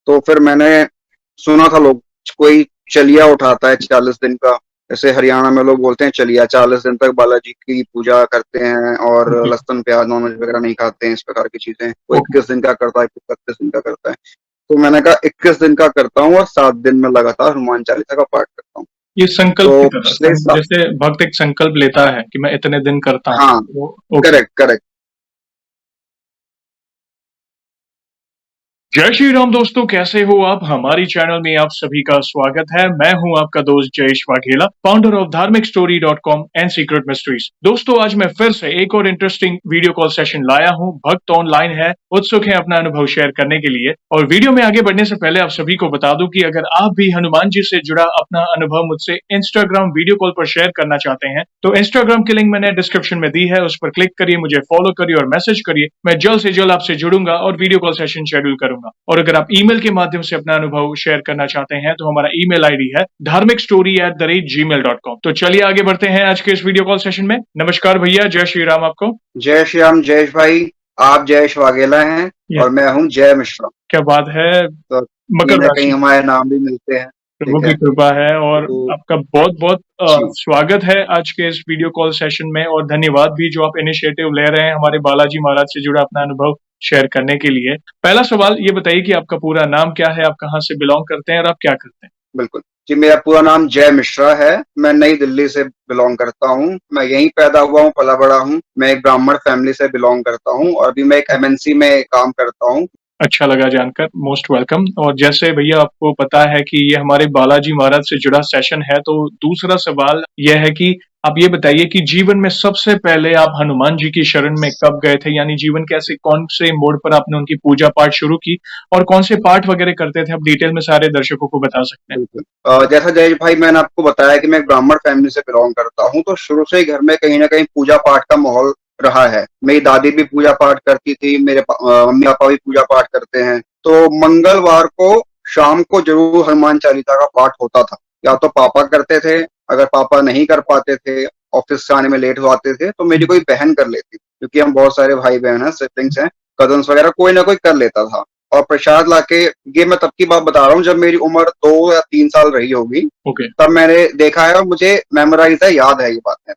तो फिर मैंने सुना था लोग कोई चलिया उठाता है 40 दिन का। जैसे हरियाणा में लोग बोलते हैं चलिया, 40 दिन तक बालाजी की पूजा करते हैं और ओके। लहसुन प्याज नॉनवेज वगैरह नहीं खाते हैं, इस प्रकार की चीजें। कोई ओके। 21 दिन का करता है, कोई 31 दिन का करता है। तो मैंने कहा 21 दिन का करता हूँ और 7 दिन में लगातार हनुमान चालीसा का पाठ करता हूँ। ये संकल्प की तो तरह पिछले साल, जैसे भक्त एक संकल्प लेता है कि मैं इतने दिन करता हूँ हाँ, वो। ओके। Correct correct. जय श्री राम दोस्तों, कैसे हो आप? हमारी चैनल में आप सभी का स्वागत है। मैं हूं आपका दोस्त जयेश वाघेला, फाउंडर ऑफ धार्मिक story .com and secret mysteries. दोस्तों, आज मैं फिर से एक और इंटरेस्टिंग वीडियो कॉल सेशन लाया हूं। भक्त ऑनलाइन है, उत्सुक है अपना अनुभव शेयर करने के लिए। और वीडियो में आगे बढ़ने से पहले आप सभी को बता दूं कि अगर आप भी हनुमान जी से जुड़ा अपना अनुभव मुझसे इंस्टाग्राम वीडियो कॉल पर शेयर करना चाहते हैं तो इंस्टाग्राम की लिंक मैंने डिस्क्रिप्शन में दी है, उस पर क्लिक करिए, मुझे फॉलो करिए और मैसेज करिए। मैं जल्द से जल्द आपसे जुड़ूंगा और वीडियो कॉल सेशन शेड्यूल करूंगा। और अगर आप ईमेल के माध्यम से अपना अनुभव शेयर करना चाहते हैं तो हमारा ईमेल आईडी है dharmikstory@gmail.com। तो चलिए आगे बढ़ते हैं आज के इस वीडियो कॉल सेशन में। नमस्कार भैया, जय श्री राम आपको। जय श्री राम जयेश भाई। आप जयेश वाघेला हैं ये और मैं हूँ जय मिश्रा। क्या बात है। तो कहीं मकर ना कहीं राशि, हमारे नाम भी मिलते हैं। प्रभु ठीक की है। कृपा है। और तो आपका बहुत बहुत जी, स्वागत है आज के इस वीडियो कॉल सेशन में। और धन्यवाद भी जो आप इनिशिएटिव ले रहे हैं हमारे बालाजी महाराज से जुड़ा अपना अनुभव शेयर करने के लिए। पहला सवाल ये बताइए कि आपका पूरा नाम क्या है, आप कहाँ से बिलोंग करते हैं और आप क्या करते हैं? बिल्कुल। जी, मेरा पूरा नाम जय मिश्रा है। मैं नई दिल्ली से बिलोंग करता हूँ। मैं यहीं पैदा हुआ हूँ, पला बड़ा हूँ। मैं एक ब्राह्मण फैमिली से बिलोंग करता हूँ और अभी मैं एक एमएनसी में काम करता हूँ। अच्छा लगा जानकर, मोस्ट वेलकम। और जैसे भैया आपको पता है कि ये हमारे बालाजी महाराज से जुड़ा सेशन है, तो दूसरा सवाल यह है कि आप ये बताइए कि जीवन में सबसे पहले आप हनुमान जी की शरण में कब गए थे? यानी जीवन के ऐसे कौन से मोड़ पर आपने उनकी पूजा पाठ शुरू की और कौन से पाठ वगैरह करते थे? आप डिटेल में सारे दर्शकों को बता सकते हैं। बिल्कुल। जैसा जयेश भाई मैंने आपको बताया कि मैं एक ब्राह्मण फैमिली से बिलोंग करता हूँ, तो शुरू से ही घर में कहीं ना कहीं पूजा पाठ का माहौल रहा है। मेरी दादी भी पूजा पाठ करती थी, मेरे मम्मी पापा भी पूजा पाठ करते हैं। तो मंगलवार को शाम को जरूर हनुमान चालीसा का पाठ होता था। या तो पापा करते थे, अगर पापा नहीं कर पाते थे, ऑफिस से आने में लेट हो आते थे, तो मेरी कोई बहन कर लेती थी, क्योंकि हम बहुत सारे भाई बहन हैं, सिबलिंग्स हैं, कजन्स वगैरह, कोई ना कोई कर लेता था। और प्रसाद लाके, ये मैं तब की बात बता रहा हूँ जब मेरी उम्र 2 या 3 साल रही होगी, ओके। तब मैंने देखा है और मुझे मेमोराइज है, याद है ये बातें।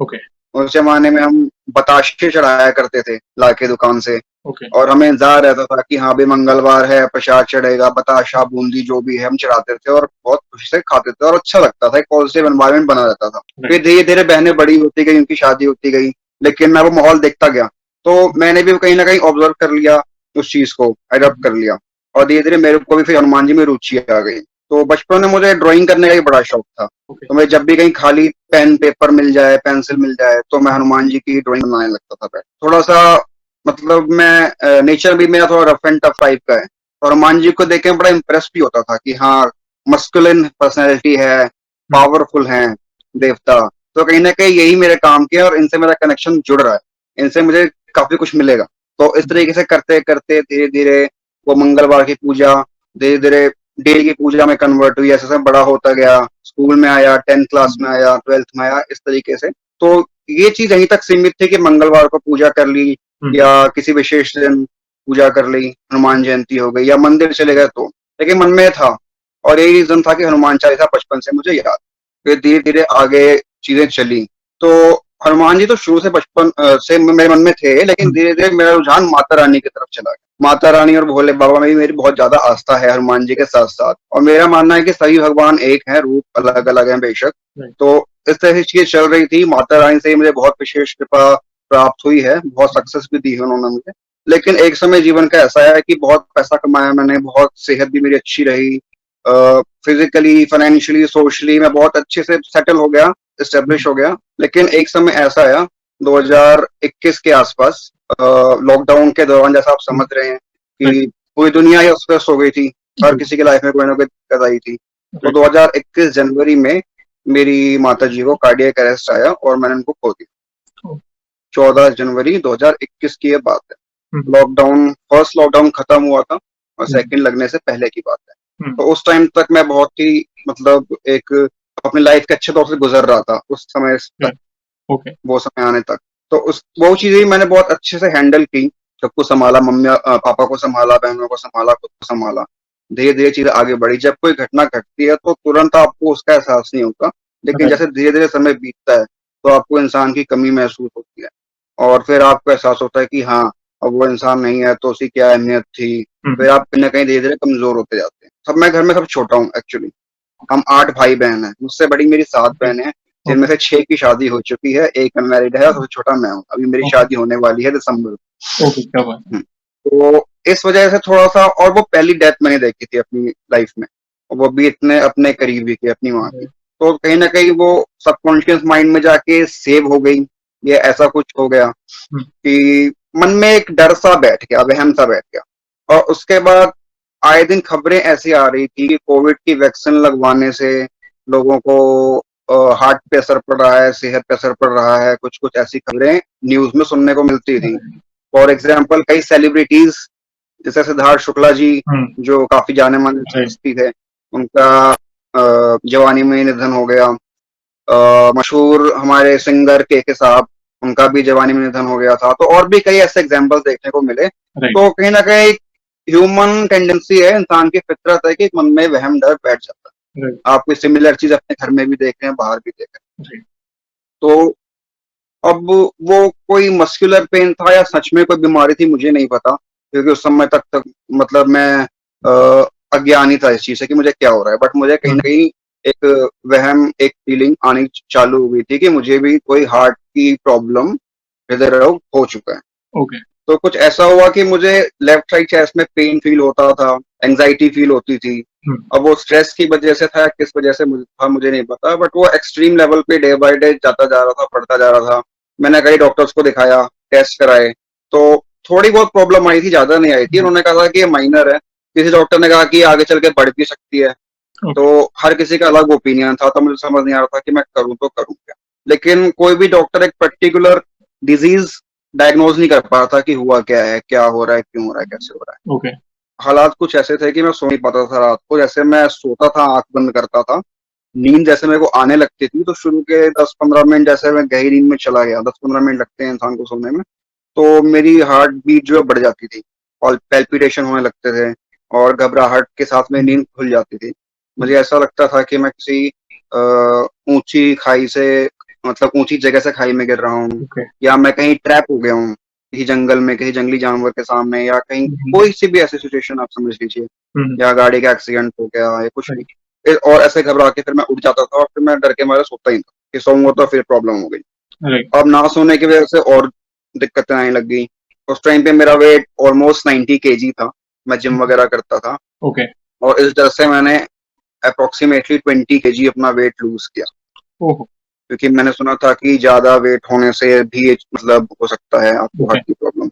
ओके। उस जमाने में हम बताशे चढ़ाया करते थे लाके दुकान से, ओके। और हमें इंतजार रहता था कि हाँ भाई मंगलवार है, प्रसाद चढ़ेगा, बताशा बूंदी जो भी है हम चढ़ाते थे और बहुत खुशी से खाते थे और अच्छा लगता था। एक पॉजिटिव एनवायरनमेंट बना रहता था। फिर धीरे धीरे बहनें बड़ी होती गई, उनकी शादी होती गई, लेकिन मैं वो माहौल देखता गया, तो मैंने भी कहीं ना कहीं ऑब्जर्व कर लिया, उस चीज को अडॉप्ट कर लिया, और धीरे धीरे मेरे को भी फिर हनुमान जी में रुचि आ गई। तो बचपन में मुझे ड्राइंग करने का भी बड़ा शौक था। ओके। तो मैं जब भी कहीं खाली पेन पेपर मिल जाए, पेंसिल मिल जाए, तो मैं हनुमान जी की ड्राइंग बनाने लगता था। थोड़ा सा मतलब मैं नेचर भी मेरा थोड़ा रफ एंड टफ टाइप का है, और हनुमान जी को देख के मैं बड़ा इम्प्रेस भी होता था कि हाँ, मस्कुलिन पर्सनैलिटी है, पावरफुल है देवता। तो कहीं ना कहीं यही मेरे काम के है और इनसे मेरा कनेक्शन जुड़ रहा है, इनसे मुझे काफी कुछ मिलेगा। तो इस तरीके से करते करते धीरे धीरे वो मंगलवार की पूजा धीरे धीरे डेली की पूजा में कन्वर्ट हुई। ऐसे बड़ा होता गया, स्कूल में आया, 10th क्लास में आया, 12th में आया, इस तरीके से। तो ये चीज यहीं तक सीमित थी कि मंगलवार को पूजा कर ली, या किसी विशेष दिन पूजा कर ली, हनुमान जयंती हो गई, या मंदिर चले गए तो। लेकिन मन में था, और यही रीजन था कि हनुमान चालीसा बचपन से मुझे याद। फिर धीरे धीरे आगे चीजें चली। तो हनुमान जी तो शुरू से बचपन से मेरे मन में थे, लेकिन धीरे धीरे मेरा रुझान माता रानी की तरफ चला गया। माता रानी और भोले बाबा में भी मेरी बहुत ज्यादा आस्था है, हनुमान जी के साथ साथ। और मेरा मानना है कि सभी भगवान एक हैं, रूप अलग अलग हैं बेशक। तो इस तरह से चीजें चल रही थी। माता रानी से ही मुझे बहुत विशेष कृपा प्राप्त हुई है, बहुत सक्सेस भी दी है उन्होंने मुझे। लेकिन एक समय जीवन का ऐसा है कि बहुत पैसा कमाया मैंने, बहुत सेहत भी मेरी अच्छी रही, फिजिकली, फाइनेंशियली, सोशली मैं बहुत अच्छे से सेटल हो गया, स्टेब्लिश हो गया। लेकिन एक समय ऐसा आया 2021 के आसपास, लॉकडाउन के दौरान, जैसा आप समझ रहे हैं कि पूरी दुनिया ही अस्त हो गई थी, हर किसी की लाइफ में कोई ना कोई दिक्कत आई थी। तो 2021 जनवरी में मेरी माता जी को कार्डियक अरेस्ट आया और मैंने उनको खो दिया। 14 जनवरी 2021 की ये बात है। लॉकडाउन, फर्स्ट लॉकडाउन खत्म हुआ था और सेकंड लगने से पहले की बात है। तो उस टाइम तक मैं बहुत ही मतलब एक अपनी लाइफ के अच्छे दौर से गुजर रहा था उस समय तक, वो समय आने तक। तो उस वो चीजें मैंने बहुत अच्छे से हैंडल की, सबको संभाला, मम्मी पापा को संभाला, बहनों को संभाला, खुद को संभाला। धीरे धीरे चीजें आगे बढ़ी। जब कोई घटना घटती है तो तुरंत आपको उसका एहसास नहीं होता, लेकिन राइट। जैसे धीरे धीरे समय बीतता है तो आपको इंसान की कमी महसूस होती है, और फिर आपको एहसास होता है कि हाँ, अब वो इंसान नहीं है तो उसकी क्या अहमियत थी। हुँ, फिर आप कहीं ना कहीं धीरे धीरे कमजोर होते जाते हैं। सब मैं घर में सब छोटा हूँ एक्चुअली। हम 8 भाई बहन हैं, मुझसे बड़ी मेरी 7 ओके, बहनें हैं, जिनमें ओके, से 6 की शादी हो चुकी है, 1 अनमैरिड है और सबसे छोटा मैं हूँ। अभी मेरी ओके, शादी होने वाली है दिसंबर। ओके, क्या बात है। हुँ। तो इस वजह से थोड़ा-सा, और वो पहली डेथ मैंने देखी थी अपनी लाइफ में, और वो भी इतने अपने करीबी की, अपनी माँ की। राइट, तो कहीं न कहीं वो सबकॉन्शियस माइंड में जाके सेव हो गई, या ऐसा कुछ हो गया हुँ, कि मन में एक डर-सा बैठ गया, वहम-सा बैठ गया। और उसके बाद आए दिन खबरें ऐसी आ रही थी कि कोविड की वैक्सीन लगवाने से लोगों को हार्ट पे असर पड़ रहा है, सेहत पे असर पड़ रहा है, कुछ-कुछ ऐसी खबरें न्यूज़ में सुनने को मिलती थी। राइट, फॉर एग्जाम्पल कई सेलिब्रिटीज जैसे सिद्धार्थ शुक्ला जी, हुँ, जो काफी जाने माने राइट, हस्ती थे, उनका जवानी में ही निधन हो गया। मशहूर हमारे सिंगर के साहब, उनका भी जवानी में निधन हो गया था। तो और भी कई ऐसे एग्जाम्पल्स देखने को मिले। राइट, तो कहीं ना कहीं ह्यूमन टेंडेंसी है, इंसान की फितरत है कि मन में वहम डर बैठ जाता राइट, है। आप कोई सिमिलर चीज अपने घर में भी देख रहे हैं, बाहर भी देख रहे राइट, हैं। तो अब वो कोई मस्कुलर पेन था या सच में कोई बीमारी थी, मुझे नहीं पता, क्योंकि उस समय तक मतलब मैं अज्ञान ही था इस चीज से कि मुझे क्या हो रहा है। बट मुझे कहीं हुँ, ना कहीं एक वहम, एक फीलिंग आनी चालू हो गई थी कि मुझे भी कोई हार्ट की प्रॉब्लम, हृदय रोग हो चुका है। ओके, तो कुछ ऐसा हुआ कि मुझे लेफ्ट साइड चेस्ट में पेन फील होता था, एंजाइटी फील होती थी। हुँ, अब वो स्ट्रेस की वजह से था, किस वजह से मुझे था मुझे नहीं पता, बट वो एक्सट्रीम लेवल पे डे बाय डे जाता जा रहा था, बढ़ता जा रहा था। मैंने कई डॉक्टर्स को दिखाया, टेस्ट कराए, तो थोड़ी बहुत प्रॉब्लम आई थी, ज्यादा नहीं आई थी। राइट, उन्होंने कहा था कि ये माइनर है। किसी डॉक्टर ने कहा कि आगे चल के बढ़ भी सकती है। तो ओके, हर किसी का अलग ओपिनियन था, तो मुझे समझ नहीं आ रहा था कि मैं करूं तो करूं क्या। लेकिन कोई भी डॉक्टर एक पर्टिकुलर डिजीज डायग्नोज नहीं कर पा रहा था कि हुआ क्या है, क्या हो रहा है, क्यों हो रहा है, कैसे हो रहा है। ओके, हालात कुछ ऐसे थे कि मैं सो नहीं पाता था रात को। जैसे मैं सोता था, आंख बंद करता था, नींद जैसे मेरे को आने लगती थी, तो शुरू के 10-15 मिनट जैसे मैं गहरी नींद में चला गया, 10-15 मिनट लगते हैं इंसान को सोने में, तो मेरी हार्ट बीट जो है बढ़ जाती थी, और पैल्पिटेशन होने लगते थे, और घबराहट के साथ में हुँ, नींद खुल जाती थी। मुझे ओके, ऐसा लगता था कि मैं किसी ऊंची खाई से, मतलब ऊंची जगह से खाई में गिर रहा हूँ, ओके, या मैं कहीं ट्रैप हो गया हूँ, किसी जंगल में, किसी जंगली जानवर के सामने, या कहीं हुँ, कोई सी भी ऐसी सिचुएशन आप समझ लीजिए, हुँ, या गाड़ी का एक्सीडेंट हो गया या कुछ भी। राइट, और ऐसे घबरा के फिर मैं उठ जाता था, और फिर मैं डर के मारे सोता ही था कि सोऊंगा तो फिर प्रॉब्लम हो गई। राइट, अब ना सोने की वजह से और दिक्कतें आने लग गई। उस टाइम पे मेरा वेट ऑलमोस्ट 90 केजी था, मैं जिम हुँ, वगैरह करता था, ओके, और इस डर से मैंने अप्रोक्सीमेटली 20 केजी अपना वेट लूज किया, ओहो! क्योंकि मैंने सुना था कि ज्यादा वेट होने से भी मतलब हो सकता है आपको ओके, हार्ट की प्रॉब्लम।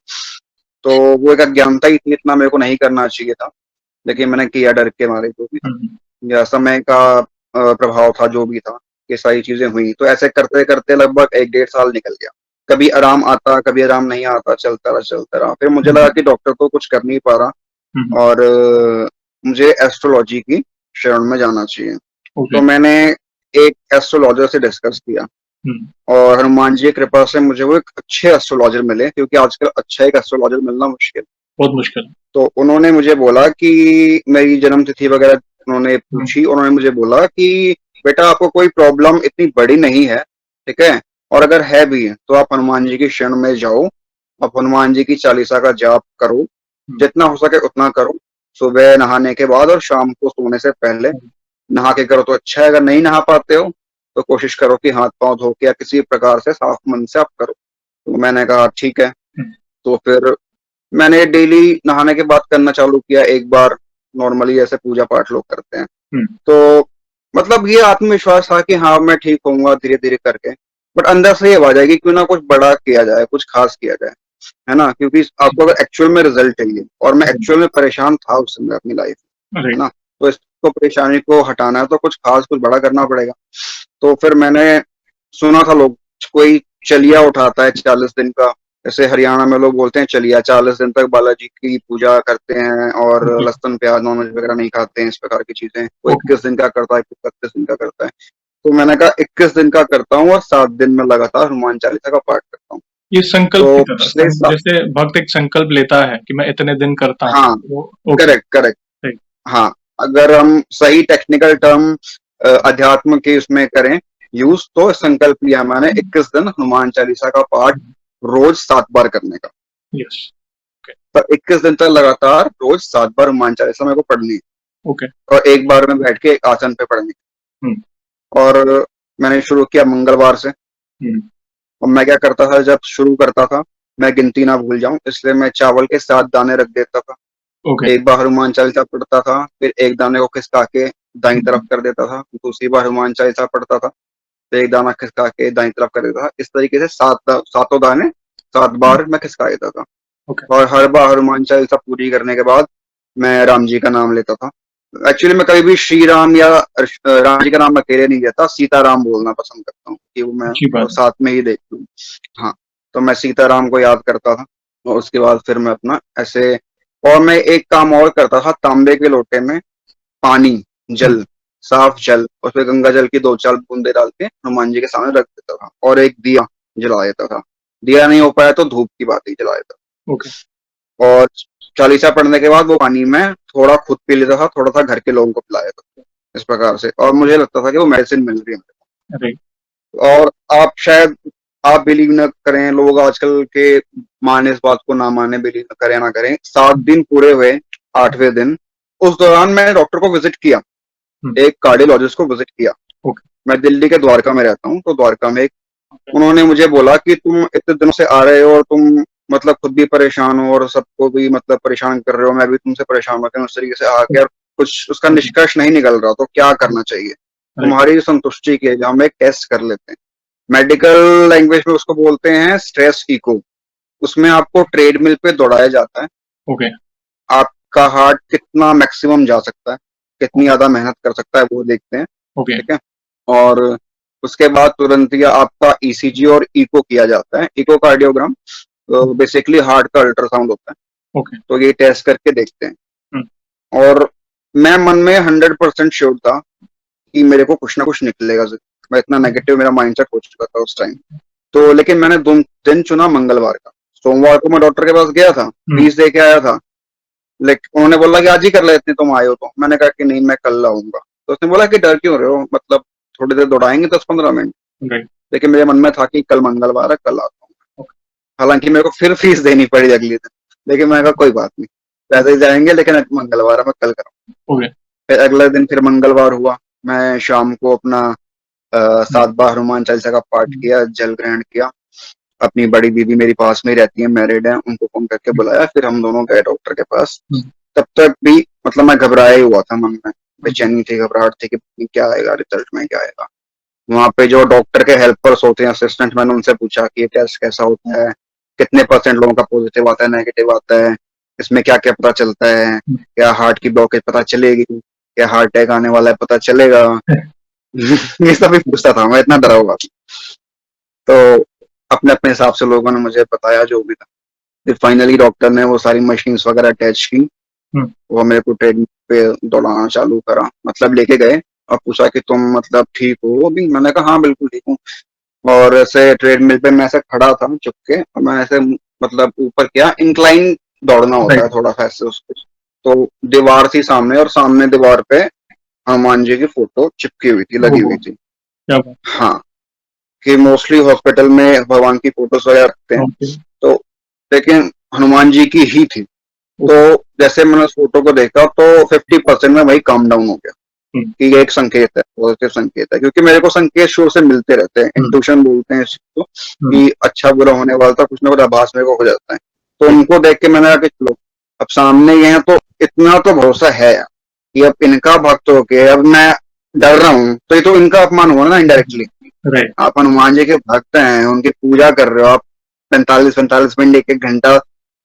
तो वो एक अज्ञानता ही थी, इतना मेरे को नहीं करना चाहिए था, लेकिन मैंने किया डर के मारे, जो भी था, हुँ, हुँ, या समय का प्रभाव था, जो भी था, ये सारी चीजें हुई। तो ऐसे करते करते लगभग 1-1.5 साल निकल गया। कभी आराम आता, कभी आराम नहीं आता, चलता रहा। फिर मुझे हुँ, लगा हुँ, कि डॉक्टर तो कुछ कर नहीं पा रहा, हुँ, हुँ, और मुझे एस्ट्रोलॉजी की शरण में जाना चाहिए। ओके, तो मैंने एक एस्ट्रोलॉजर से डिस्कस किया, हुँ, और हनुमान जी की कृपा से मुझे वो एक अच्छे एस्ट्रोलॉजर मिले, क्योंकि आजकल अच्छा एक एस्ट्रोलॉजर मिलना मुश्किल। बहुत मुश्किल है। तो उन्होंने मुझे बोला कि मेरी जन्म तिथि वगैरह उन्होंने हुँ, पूछी, उन्होंने मुझे बोला कि बेटा, आपको कोई प्रॉब्लम इतनी बड़ी नहीं है, ठीक है, और अगर है भी तो आप हनुमान जी की शरण में जाओ, आप हनुमान जी की चालीसा का जाप करो, हुँ, जितना हो सके उतना करो, सुबह नहाने के बाद और शाम को सोने से पहले। हुँ, नहा के करो तो अच्छा है, अगर नहीं नहा पाते हो तो कोशिश करो कि हाथ पांव धो के या किसी प्रकार से साफ मन से आप करो। तो मैंने कहा ठीक है। हुँ, तो फिर मैंने डेली नहाने के बाद करना चालू किया, एक बार नॉर्मली जैसे पूजा पाठ लोग करते हैं। हुँ, तो मतलब ये आत्मविश्वास था कि हाँ, मैं ठीक होऊंगा धीरे धीरे करके। बट अंदर से ये आवाज आएगी, क्यों ना कुछ बड़ा किया जाए, कुछ खास किया जाए, है ना, क्योंकि आपको अगर एक्चुअल में रिजल्ट चाहिए, और मैं राइट, एक्चुअल में परेशान था उस समय अपनी लाइफ, है राइट, ना। तो इसको, परेशानी को हटाना है तो कुछ खास, कुछ बड़ा करना पड़ेगा। तो फिर मैंने सुना था, लोग कोई चलिया उठाता है 40 दिन का, जैसे हरियाणा में लोग बोलते हैं चलिया, 40 दिन तक बालाजी की पूजा करते हैं, और ओके, लहसुन प्याज नॉनवेज वगैरह नहीं खाते हैं, इस प्रकार की चीजें। कोई ओके, 21 दिन का करता है, कोई 31 दिन का करता है। तो मैंने कहा 21 दिन का करता हूँ, और 7 दिन में लगातार हनुमान चालीसा का पाठ करता हूँ। ये संकल्प की तो तरह पिछले साल, जैसे भक्त एक संकल्प लेता है कि मैं इतने दिन करता हूँ, हाँ, वो ओके, करेक्ट करेक्ट। राइट, हाँ, अगर हम सही टेक्निकल टर्म अध्यात्म के उसमें करें यूज, तो संकल्प लिया मैंने 21 दिन हनुमान चालीसा का पाठ रोज 7 बार करने का। यस। पर 21 दिन तक लगातार रोज 7 बार हनुमान चालीसा मेरे को पढ़नी है, ओके। और एक बार में बैठ के एक आसन पे पढ़नी है। हम्म। और मैंने शुरू किया मंगलवार से। हम्म। और मैं क्या करता था, जब शुरू करता था मैं गिनती ना भूल जाऊं, इसलिए मैं चावल के 7 दाने रख देता था। ओके। एक बार हनुमान चालीसा पढ़ता था, फिर एक दाने को खिसका के दाईं तरफ कर देता था, दूसरी बार हनुमान चालीसा पढ़ता था, फिर एक दाना खिसका के दाईं तरफ कर देता था। इस तरीके से सातों दाने 7 बार मैं खिसका देता था। ओके। और हर बार हनुमान चालीसा पूरी करने के बाद मैं राम जी का नाम लेता था। एक्चुअली मैं कभी भी श्री राम या राम जी का नाम अकेले नहीं लेता, सीताराम बोलना पसंद करता हूँ कि वो मैं अच्छी बात है। साथ में ही देखता हूँ। हाँ, तो मैं सीताराम को याद करता था, और उसके बाद फिर मैं अपना ऐसे, और मैं एक काम और करता था, तांबे के लोटे में पानी, जल, साफ जल, उसमें गंगा जल की 2-4 बूंदे डाल के हनुमान जी के सामने रख देता था, और एक दिया जला देता था। दिया नहीं हो पाया तो धूप की बाती जला देता था। ओके। और चालीसा पढ़ने के बाद वो पानी में थोड़ा खुद पी लेता था, थोड़ा सा घर के लोगों को पिला देता था, इस प्रकार से। और मुझे लगता था कि वो मेडिसिन मिल रही है मुझे। राइट। और आप शायद आप बिलीव न करें, लोग आजकल के माने इस बात को ना माने, बिलीव करें ना करें, 7 दिन पूरे हुए, 8वें दिन उस दौरान मैंने डॉक्टर को विजिट किया, एक कार्डियोलॉजिस्ट को विजिट किया। ओके। मैं दिल्ली के द्वारका में रहता हूँ, तो द्वारका में ओके। उन्होंने मुझे बोला कि तुम इतने दिनों से आ रहे हो, और तुम मतलब खुद भी परेशान हो और सबको भी मतलब परेशान कर रहे हो, मैं भी तुमसे परेशान होकर उस तरीके से आके, और कुछ उसका निष्कर्ष नहीं निकल रहा, तो क्या करना चाहिए राइट। तुम्हारी संतुष्टि के लिए? हम एक टेस्ट कर लेते हैं, मेडिकल लैंग्वेज में उसको बोलते हैं स्ट्रेस इको। उसमें आपको ट्रेडमिल पे दौड़ाया जाता है, ओके। आपका हार्ट कितना मैक्सिमम जा सकता है, कितनी ज्यादा मेहनत कर सकता है, वो देखते हैं। ओके। ठीक है। और उसके बाद तुरंत ही आपका ईसीजी और इको किया जाता है, इको कार्डियोग्राम, बेसिकली हार्ट का अल्ट्रासाउंड होता है। ओके। तो ये टेस्ट करके देखते हैं। हम्म। और मैं मन में 100% श्योर था कि मेरे को कुछ ना कुछ निकलेगा। मैं इतना नेगेटिव मेरा माइंडसेट हो चुका था उस टाइम। तो लेकिन मैंने दिन चुना मंगलवार का। सोमवार को मैं डॉक्टर के पास गया था, फीस दे के आया था, लेकिन उन्होंने बोला कि आज ही कर लेते, तुम आए हो तो। मैंने कहा कि नहीं, मैं कल आऊंगा। तो उसने बोला कि डर क्यों रहे हो, मतलब थोड़ी देर दौड़ाएंगे 10-15 मिनट। राइट। लेकिन मेरे मन में था कि कल मंगलवार है, कल आता हूँ। हालांकि मेरे को फिर फीस देनी पड़ी अगले दिन, लेकिन मैंने कहा कोई बात नहीं, पैसे ही जाएंगे, लेकिन मंगलवार है, मैं कल करूँगा। ओके। फिर अगले दिन फिर मंगलवार हुआ, मैं शाम को अपना 7 बार हनुमान चालीसा का पाठ किया, जल ग्रहण किया। अपनी बड़ी दीदी मेरी पास में ही रहती है, मैरिड है, उनको फोन करके बुलाया, फिर हम दोनों गए डॉक्टर के पास। तब तक भी मतलब मैं घबराया ही हुआ था, मन में बेचैनी थी, घबराहट थी कि क्या आएगा रिजल्ट में, क्या आएगा। वहां पे जो डॉक्टर के हेल्पर्स होते हैं, असिस्टेंट, मैंने उनसे पूछा कि ये टेस्ट कैसा होता है, कितने % लोगों का पॉजिटिव आता है, नेगेटिव आता है, इसमें क्या क्या पता चलता है, क्या हार्ट की ब्लॉकेज पता चलेगी, क्या हार्ट अटैक आने वाला है पता चलेगा। ये सब भी पूछता था, मैं इतना डरा हुआ था। तो अपने अपने हिसाब से लोगों ने मुझे बताया जो भी था। फिर फाइनली डॉक्टर ने वो सारी मशीन्स वगैरह अटैच की, वो मेरे को ट्रेडमिल पे दौड़ाना चालू करा, मतलब लेके गए और पूछा कि तुम मतलब ठीक हो अभी? मैंने कहा हाँ बिल्कुल ठीक हूँ। और ऐसे ट्रेडमिल पे मैं ऐसे खड़ा था चुप के, और मैं ऐसे मतलब ऊपर किया, इंक्लाइन दौड़ना होता है थोड़ा सा ऐसे उसको। तो दीवार थी सामने, और सामने दीवार पे हनुमान जी की फोटो चिपकी हुई थी, लगी हुई थी। हाँ, कि मोस्टली हॉस्पिटल में भगवान की फोटोज वगैरह रखते हैं, तो लेकिन हनुमान जी की ही थी। तो जैसे मैंने उस फोटो को देखा तो 50% में वही काम डाउन हो गया कि ये एक संकेत है, पॉजिटिव संकेत है, क्योंकि मेरे को संकेत शुरू से मिलते रहते हैं, इंट्यूशन बोलते हैं इसको, कि अच्छा बुरा होने वाला था, कुछ ना कुछ आभास मेरे को हो जाता है। तो उनको देख के मैंने कहा कि चलो अब सामने ये है, तो इतना तो भरोसा है कि अब इनका भक्त होके अब मैं डर रहा हूँ, तो ये तो इनका अपमान हुआ ना इनडायरेक्टली। राइट। आप हनुमान जी के भक्त हैं, उनकी पूजा कर रहे हो आप 45-45 मिनट, 1-1 घंटा,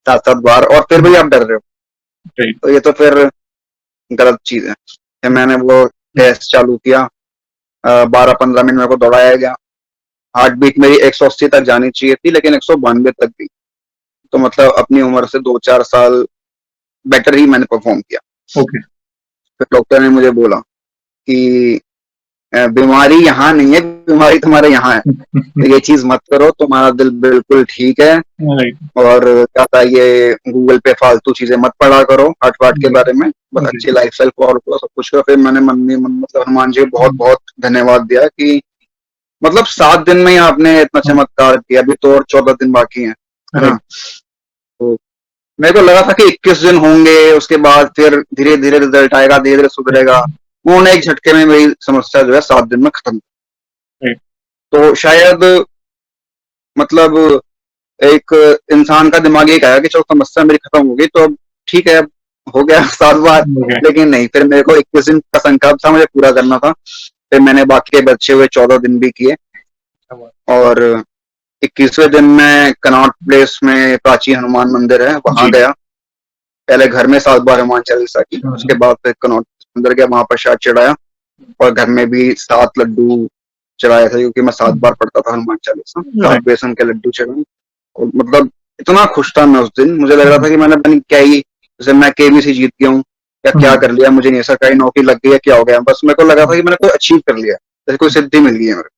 7-7 बार, और फिर भी आप डर रहे हो, तो ये तो फिर गलत चीज है। फिर मैंने वो टेस्ट चालू किया, 12-15 मिनट मेरे को दौड़ाया गया। हार्ट बीट मेरी 180 तक जानी चाहिए थी, लेकिन 192 तक गई। तो मतलब अपनी उम्र से 2-4 साल बेटर ही मैंने परफॉर्म किया। ओके। फिर डॉक्टर ने मुझे बोला कि बीमारी यहाँ नहीं है, बीमारी तुम्हारे यहाँ है, तो ये चीज मत करो, तुम्हारा दिल बिल्कुल ठीक है। राइट। और क्या था, ये गूगल पे फालतू चीजें मत पढ़ा करो हार्ट वार्ट के जी, बारे में, बस जी, अच्छी लाइफ स्टाइल फॉलो करो, सब कुछ करो। फिर मैंने मन में मतलब हनुमान जी को बहुत हुँ, बहुत धन्यवाद दिया कि मतलब 7 दिन में ही आपने इतना हाँ, चमत्कार किया, अभी तो और 14 दिन बाकी है ना। राइट, तो मेरे को लगा था कि 21 दिन होंगे, उसके बाद फिर धीरे धीरे रिजल्ट आएगा, धीरे धीरे सुधरेगा। उन्होंने एक झटके में मेरी समस्या जो है 7 दिन में खत्म। राइट, तो शायद मतलब एक इंसान का दिमाग ये कहेगा कि चलो समस्या मेरी खत्म हो गई, तो अब ठीक है, अब हो गया 7 बार। ओके, लेकिन नहीं, फिर मेरे को 21 दिन का संकल्प था, मुझे पूरा करना था। फिर मैंने बाकी के बचे हुए 14 दिन भी किए। क्या बात और 21वें दिन में कनॉट प्लेस में प्राचीन हनुमान मंदिर है, है। वहां जी, गया। पहले घर में 7 बार हनुमान चालीसा की, हुँ, उसके हुँ, बाद फिर कनॉट मंदिर गया, वहां प्रसाद चढ़ाया। और घर में भी 7 लड्डू चढ़ाया था, क्योंकि मैं 7 बार पढ़ता था हनुमान चालीसा। 7 राइट, बेसन के लड्डू चढ़ाए। और मतलब इतना खुश था मैं उस दिन, मुझे लग रहा हुँ, था कि मैंने पता नहीं क्या ही, जैसे मैं केबीसी जीत गया हूँ या क्या हुँ, कर लिया, मुझे नहीं सरकारी नौकरी लग गई है, क्या हो गया। बस मेरे को लगा था कि मैंने कोई अचीव कर लिया, जैसे कोई सिद्धि मिल गई है मेरे को।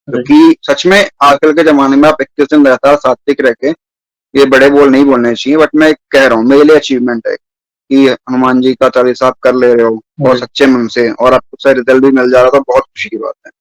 राइट, क्योंकि सच में आजकल के जमाने में आप 21 दिन लगातार सात्विक रह के, ये बड़े बोल नहीं बोलने चाहिए, बट मैं कह रहा हूँ मेरे लिए अचीवमेंट है कि हनुमान जी का चालीसा आप कर ले रहे हो और राइट, सच्चे मन से, और आपको सही रिजल्ट भी मिल जा रहा था, बहुत खुशी की बात है।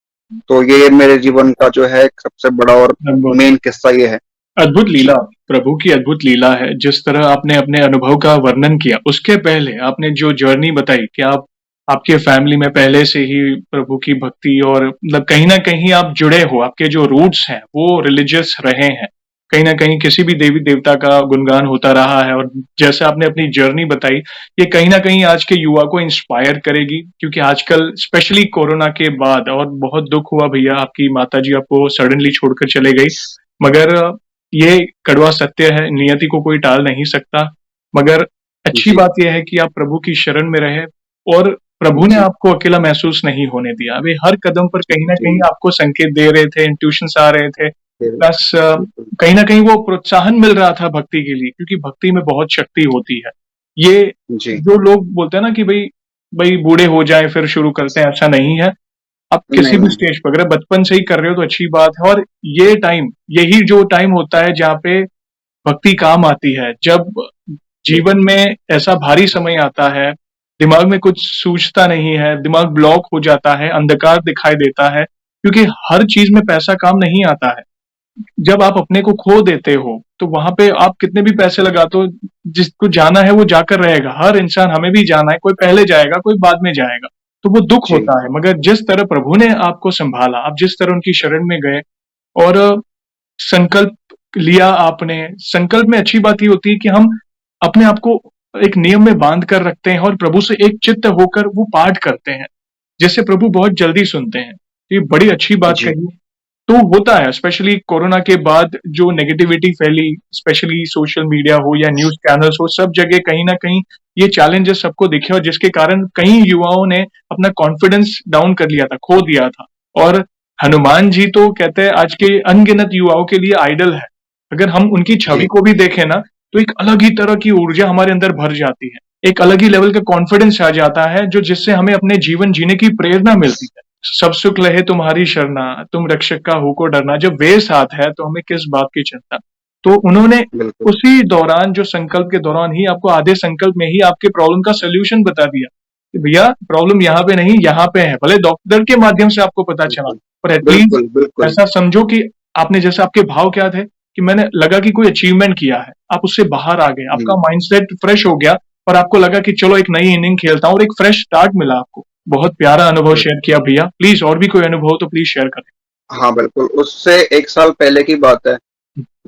तो ये मेरे जीवन का जो है एक सबसे बड़ा और बहुत मेन किस्सा ये है। अद्भुत जी लीला, प्रभु की अद्भुत लीला है। जिस तरह आपने अपने अनुभव का वर्णन किया, उसके पहले आपने जो जर्नी बताई कि आप आपके फैमिली में पहले से ही प्रभु की भक्ति और मतलब कहीं न कहीं आप जुड़े हो, आपके जो रूट्स हैं, वो रिलिजियस रहे हैं। कहीं न कहीं किसी भी देवी-देवता का गुणगान होता रहा है और जैसे आपने अपनी जर्नी बताई, ये कहीं न कहीं आज के युवा को इंस्पायर करेगी क्योंकि आजकल स्पेशली कोरोना के बाद और बहुत दुःख हुआ भैया आपकी माताजी आपको सडनली छोड़कर चले गई। मगर ये कड़वा सत्य है, नियति को कोई टाल नहीं सकता। मगर अच्छी जी बात ये है कि आप प्रभु की शरण में रहे और प्रभु ने जी आपको अकेला महसूस नहीं होने दिया। वे हर कदम पर कहीं न कहीं जी आपको संकेत दे रहे थे, इंट्यूशंस आ रहे थे। बिल्कुल प्लस बिल्कुल। कहीं न कहीं वो प्रोत्साहन मिल रहा था भक्ति के लिए क्योंकि भक्ति में बहुत शक्ति होती है। ये जी जो लोग बोलते हैं ना कि भई भई बूढ़े हो जाएँ फिर शुरू करते हैं, ऐसा नहीं है। आप नहीं किसी भी नहीं स्टेज पे अगर बचपन से ही कर रहे हो तो अच्छी बात है और ये टाइम यही जो टाइम होता है जहाँ पे भक्ति काम आती है। जब बिल्कुल जीवन में ऐसा भारी समय आता है, दिमाग में कुछ सूझता नहीं है, दिमाग ब्लॉक हो जाता है, अंधकार दिखाई देता है, क्योंकि हर चीज़ में पैसा काम नहीं आता है। जब आप अपने को खो देते हो, तो वहाँ पे आप कितने भी पैसे लगा दो, जिसको जाना है वो जाकर रहेगा। हर इंसान हमें भी जाना है, कोई पहले जाएगा, कोई बाद में जाएगा। तो वो दुःख जी होता है, मगर जिस तरह प्रभु ने आपको सँभाला, आप जिस तरह उनकी शरण में गए और संकल्प लिया आपने, संकल्प में अच्छी बात ये होती है कि हम अपने आप को एक नियम में बाँध कर रखते हैं और प्रभु से एक चित्त होकर वो पाठ करते हैं, जिससे प्रभु बहुत जल्दी सुनते हैं। ये बड़ी अच्छी बात जी कही। तो होता है स्पेशली कोरोना के बाद जो नेगेटिविटी फैली, स्पेशली सोशल मीडिया हो या न्यूज़ चैनल्स हो, सब जगह कहीं न कहीं ये चैलेंजेस सबको दिखे और जिसके कारण कई युवाओं ने अपना कॉन्फिडेंस डाउन कर लिया था, खो दिया था। और हनुमान जी तो कहते हैं आज के अनगिनत युवाओं के लिए आइडल है। अगर हम उनकी छवि जी को भी देखें ना, तो एक अलग ही तरह की ऊर्जा हमारे अंदर भर जाती है। एक अलग ही लेवल का कॉन्फिडेंस आ जाता है, जो जिससे हमें अपने जीवन जीने की प्रेरणा मिलती है। सब सुख लहे तुम्हारी शरणा, तुम रक्षक का होको डरना। जब वे साथ है तो हमें किस बात की चिंता। तो उन्होंने बिल्कुल उसी दौरान जो संकल्प के दौरान ही आपको आधे संकल्प में ही आपके प्रॉब्लम का सॉल्यूशन बता दिया कि भैया प्रॉब्लम यहाँ पे नहीं यहाँ पे है। भले डॉक्टर के माध्यम से आपको पता चला, बिल्कुल पर एटलीस्ट बिल्कुल बिल्कुल ऐसा समझो कि आपने जैसे आपके भाव क्या थे कि मैंने लगा कि कोई अचीवमेंट किया है। आप उससे बाहर आ गए, आपका जी माइंडसेट फ्रेश हो गया और आपको लगा कि चलो एक नई इनिंग खेलता हूँ और एक फ्रेश स्टार्ट मिला आपको। बहुत प्यारा अनुभव शेयर बिल्कुल। किया भैया। प्लीज़ और भी कोई अनुभव हो तो प्लीज़ शेयर करें। हाँ बिल्कुल, उससे 1 साल पहले की बात है,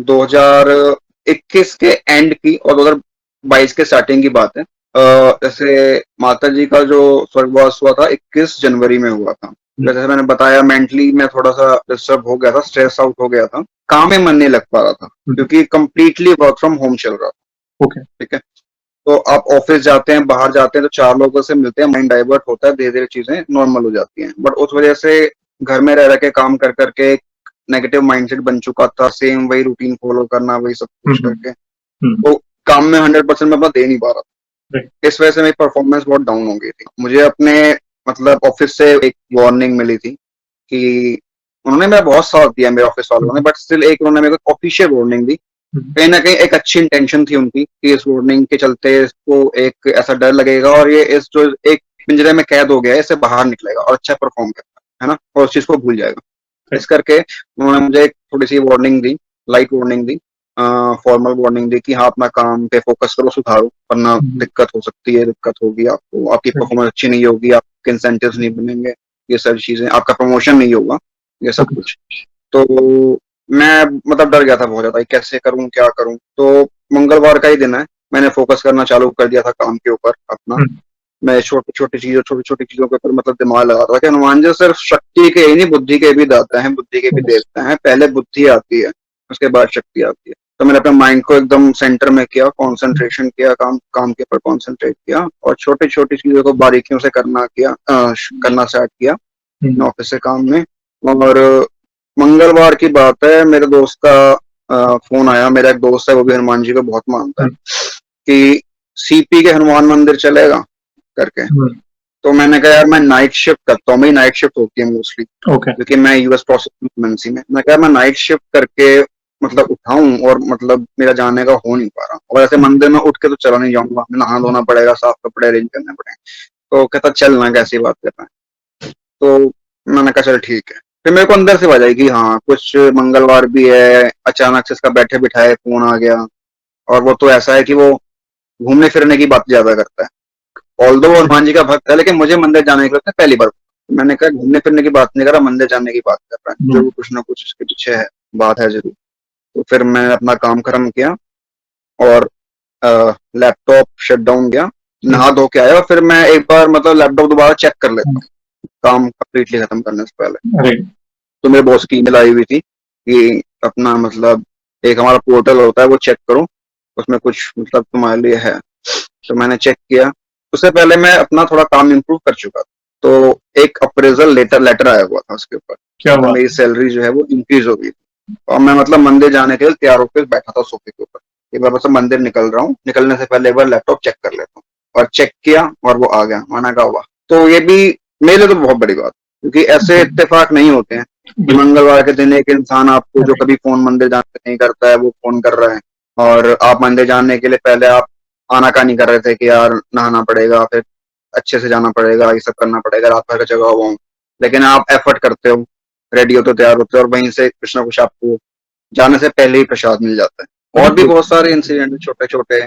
2021 के एंड की और 2022 के स्टार्टिंग की बात है। जैसे माता जी का जो स्वर्गवास हुआ था 21 जनवरी में हुआ था। हुँ, जैसे मैंने बताया, मेंटली मैं थोड़ा सा डिस्टर्ब हो गया था, स्ट्रेस आउट हो गया था, काम में मन नहीं लग पा रहा था, हुँ, क्योंकि कंप्लीटली वर्क फ्रॉम होम चल रहा था। ओके। ठीक है, तो आप ऑफिस जाते हैं, बाहर जाते हैं, तो 4 लोगों से मिलते हैं, माइंड डाइवर्ट होता है, धीरे धीरे चीजें नॉर्मल हो जाती हैं। बट उस वजह से घर में रह रह के काम कर करके नेगेटिव माइंडसेट बन चुका था, सेम वही रूटीन फॉलो करना, वही सब हुँ, कुछ हुँ, करके, हुँ, तो काम में 100% में अपना दे नहीं पा रहा राइट, था। इस वजह से मेरी परफॉर्मेंस बहुत डाउन हो गई थी। मुझे अपने मतलब ऑफिस से एक वार्निंग मिली थी कि उन्होंने मेरा बहुत साथ दिया मेरे ऑफिस वालों ने, बट स्टिल एक उन्होंने मेरे को ऑफिशियल वार्निंग दी। कहीं ना कहीं एक अच्छी इंटेंशन थी उनकी कि इस वार्निंग के चलते इसको एक ऐसा डर लगेगा और ये इस जो एक पिंजरे में कैद हो गया है इससे बाहर निकलेगा और अच्छा परफॉर्म करेगा, है ना, और उस चीज को भूल जाएगा। इस करके उन्होंने मुझे एक थोड़ी सी वार्निंग दी, लाइट वार्निंग दी, फॉर्मल वार्निंग दी कि हाँ अपना काम पे फोकस करो, सुधारो, वरना दिक्कत हो सकती है, दिक्कत होगी आपको, आपकी परफॉर्मेंस अच्छी नहीं होगी, आपके इंसेंटिव्स नहीं बनेंगे, ये सारी चीजें, आपका प्रमोशन नहीं होगा, ये सब कुछ। तो मैं मतलब डर गया था बहुत ज्यादा, कैसे करूं, क्या करूं। तो मंगलवार का ही दिन है, मैंने फोकस करना चालू कर दिया था काम के ऊपर अपना। मैं छोटी छोटी चीजों के ऊपर मतलब दिमाग लगा रहा था कि हनुमान जी सिर्फ शक्ति के ही नहीं, बुद्धि के भी दाता हैं, बुद्धि के भी देवता हैं। पहले बुद्धि आती है, उसके बाद शक्ति आती है। तो मैंने अपने माइंड को एकदम सेंटर में किया, कंसंट्रेशन किया, काम के ऊपर कंसंट्रेट किया और छोटी छोटी चीजों को बारीकियों से करना स्टार्ट किया अपने ऑफिस से काम में। और मंगलवार की बात है, मेरे दोस्त का फोन आया। मेरा एक दोस्त है, वो भी हनुमान जी को बहुत मानता है, कि सीपी के हनुमान मंदिर चलेगा करके। तो मैंने कहा यार मैं नाइट शिफ्ट करता हूँ, मेरी नाइट शिफ्ट होती है मोस्टली, क्योंकि मैं यूएस प्रोसेस एमएनसी में। मैं कहा मैं नाइट शिफ्ट करके मतलब उठाऊं और मतलब मेरा जाने का हो नहीं पा रहा, और ऐसे मंदिर में उठ के तो चला नहीं जाऊंगा, नहाना धोना पड़ेगा, साफ कपड़े अरेंज करने पड़ेंगे। तो कहता चलना, कैसी बात कर रहा है। तो मैंने कहा चल ठीक है। फिर मेरे को अंदर से बजाई कि हाँ कुछ मंगलवार भी है, अचानक से इसका बैठे बिठाए फोन आ गया। और वो तो ऐसा है कि वो घूमने फिरने की बात ज्यादा करता है, ऑल्दो वो हनुमान जी का भक्त है, लेकिन मुझे मंदिर जाने के लिए पहली बार। मैंने कहा घूमने फिरने की बात नहीं कर रहा, मंदिर जाने की बात कर रहा है, जरूर कुछ ना कुछ इसके पीछे है, बात है जरूर। तो फिर मैंने अपना काम खत्म किया और लैपटॉप शट डाउन किया, नहा धो के आया, और फिर मैं एक बार मतलब लैपटॉप दोबारा चेक कर लेता हूँ काम कंप्लीटली खत्म करने से पहले। तो मेरे बॉस की ईमेल आई हुई थी कि अपना मतलब एक हमारा पोर्टल होता है, वो चेक करो, उसमें कुछ मतलब तुम्हारे लिए है। तो मैंने चेक किया, उससे पहले मैं अपना थोड़ा काम इम्प्रूव कर चुका था। तो एक अप्रेजल लेटर आया हुआ था उसके ऊपर, क्या मतलब मेरी सैलरी जो है वो इंक्रीज हो गई थी। और मैं मतलब मंदिर जाने के लिए तैयार होकर बैठा था सोफे के ऊपर, एक बार बस मंदिर निकल रहा हूँ, निकलने से पहले एक बार लैपटॉप चेक कर लेता हूँ। और चेक किया और वो आ गया, माना का हुआ। तो ये भी मेरे लिए तो बहुत बड़ी बात, क्योंकि ऐसे इत्तेफाक नहीं होते हैं कि मंगलवार के दिन एक इंसान आपको जो कभी फोन मंदिर जाने नहीं करता है वो फोन कर रहा है, और आप मंदिर जाने के लिए पहले आप आनाकानी कर रहे थे कि यार नहाना पड़ेगा, फिर अच्छे से जाना पड़ेगा, ये सब करना पड़ेगा, रात भर का जगह हुआ हूँ। लेकिन आप एफर्ट करते हो, रेडी होते हो, तैयार होते हो, और वहीं से कुछ ना कुछ आपको जाने से पहले ही प्रसाद मिल जाता है। और भी बहुत सारे इंसिडेंट छोटे छोटे।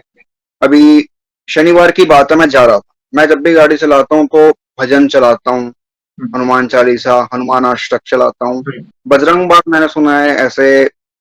अभी शनिवार की बात है, मैं जा रहा था, मैं जब भी गाड़ी चलाता हूँ तो भजन चलाता हूँ, हनुमान चालीसा, हनुमान अष्टक चलाता हूँ। बजरंग बाण मैंने सुना है ऐसे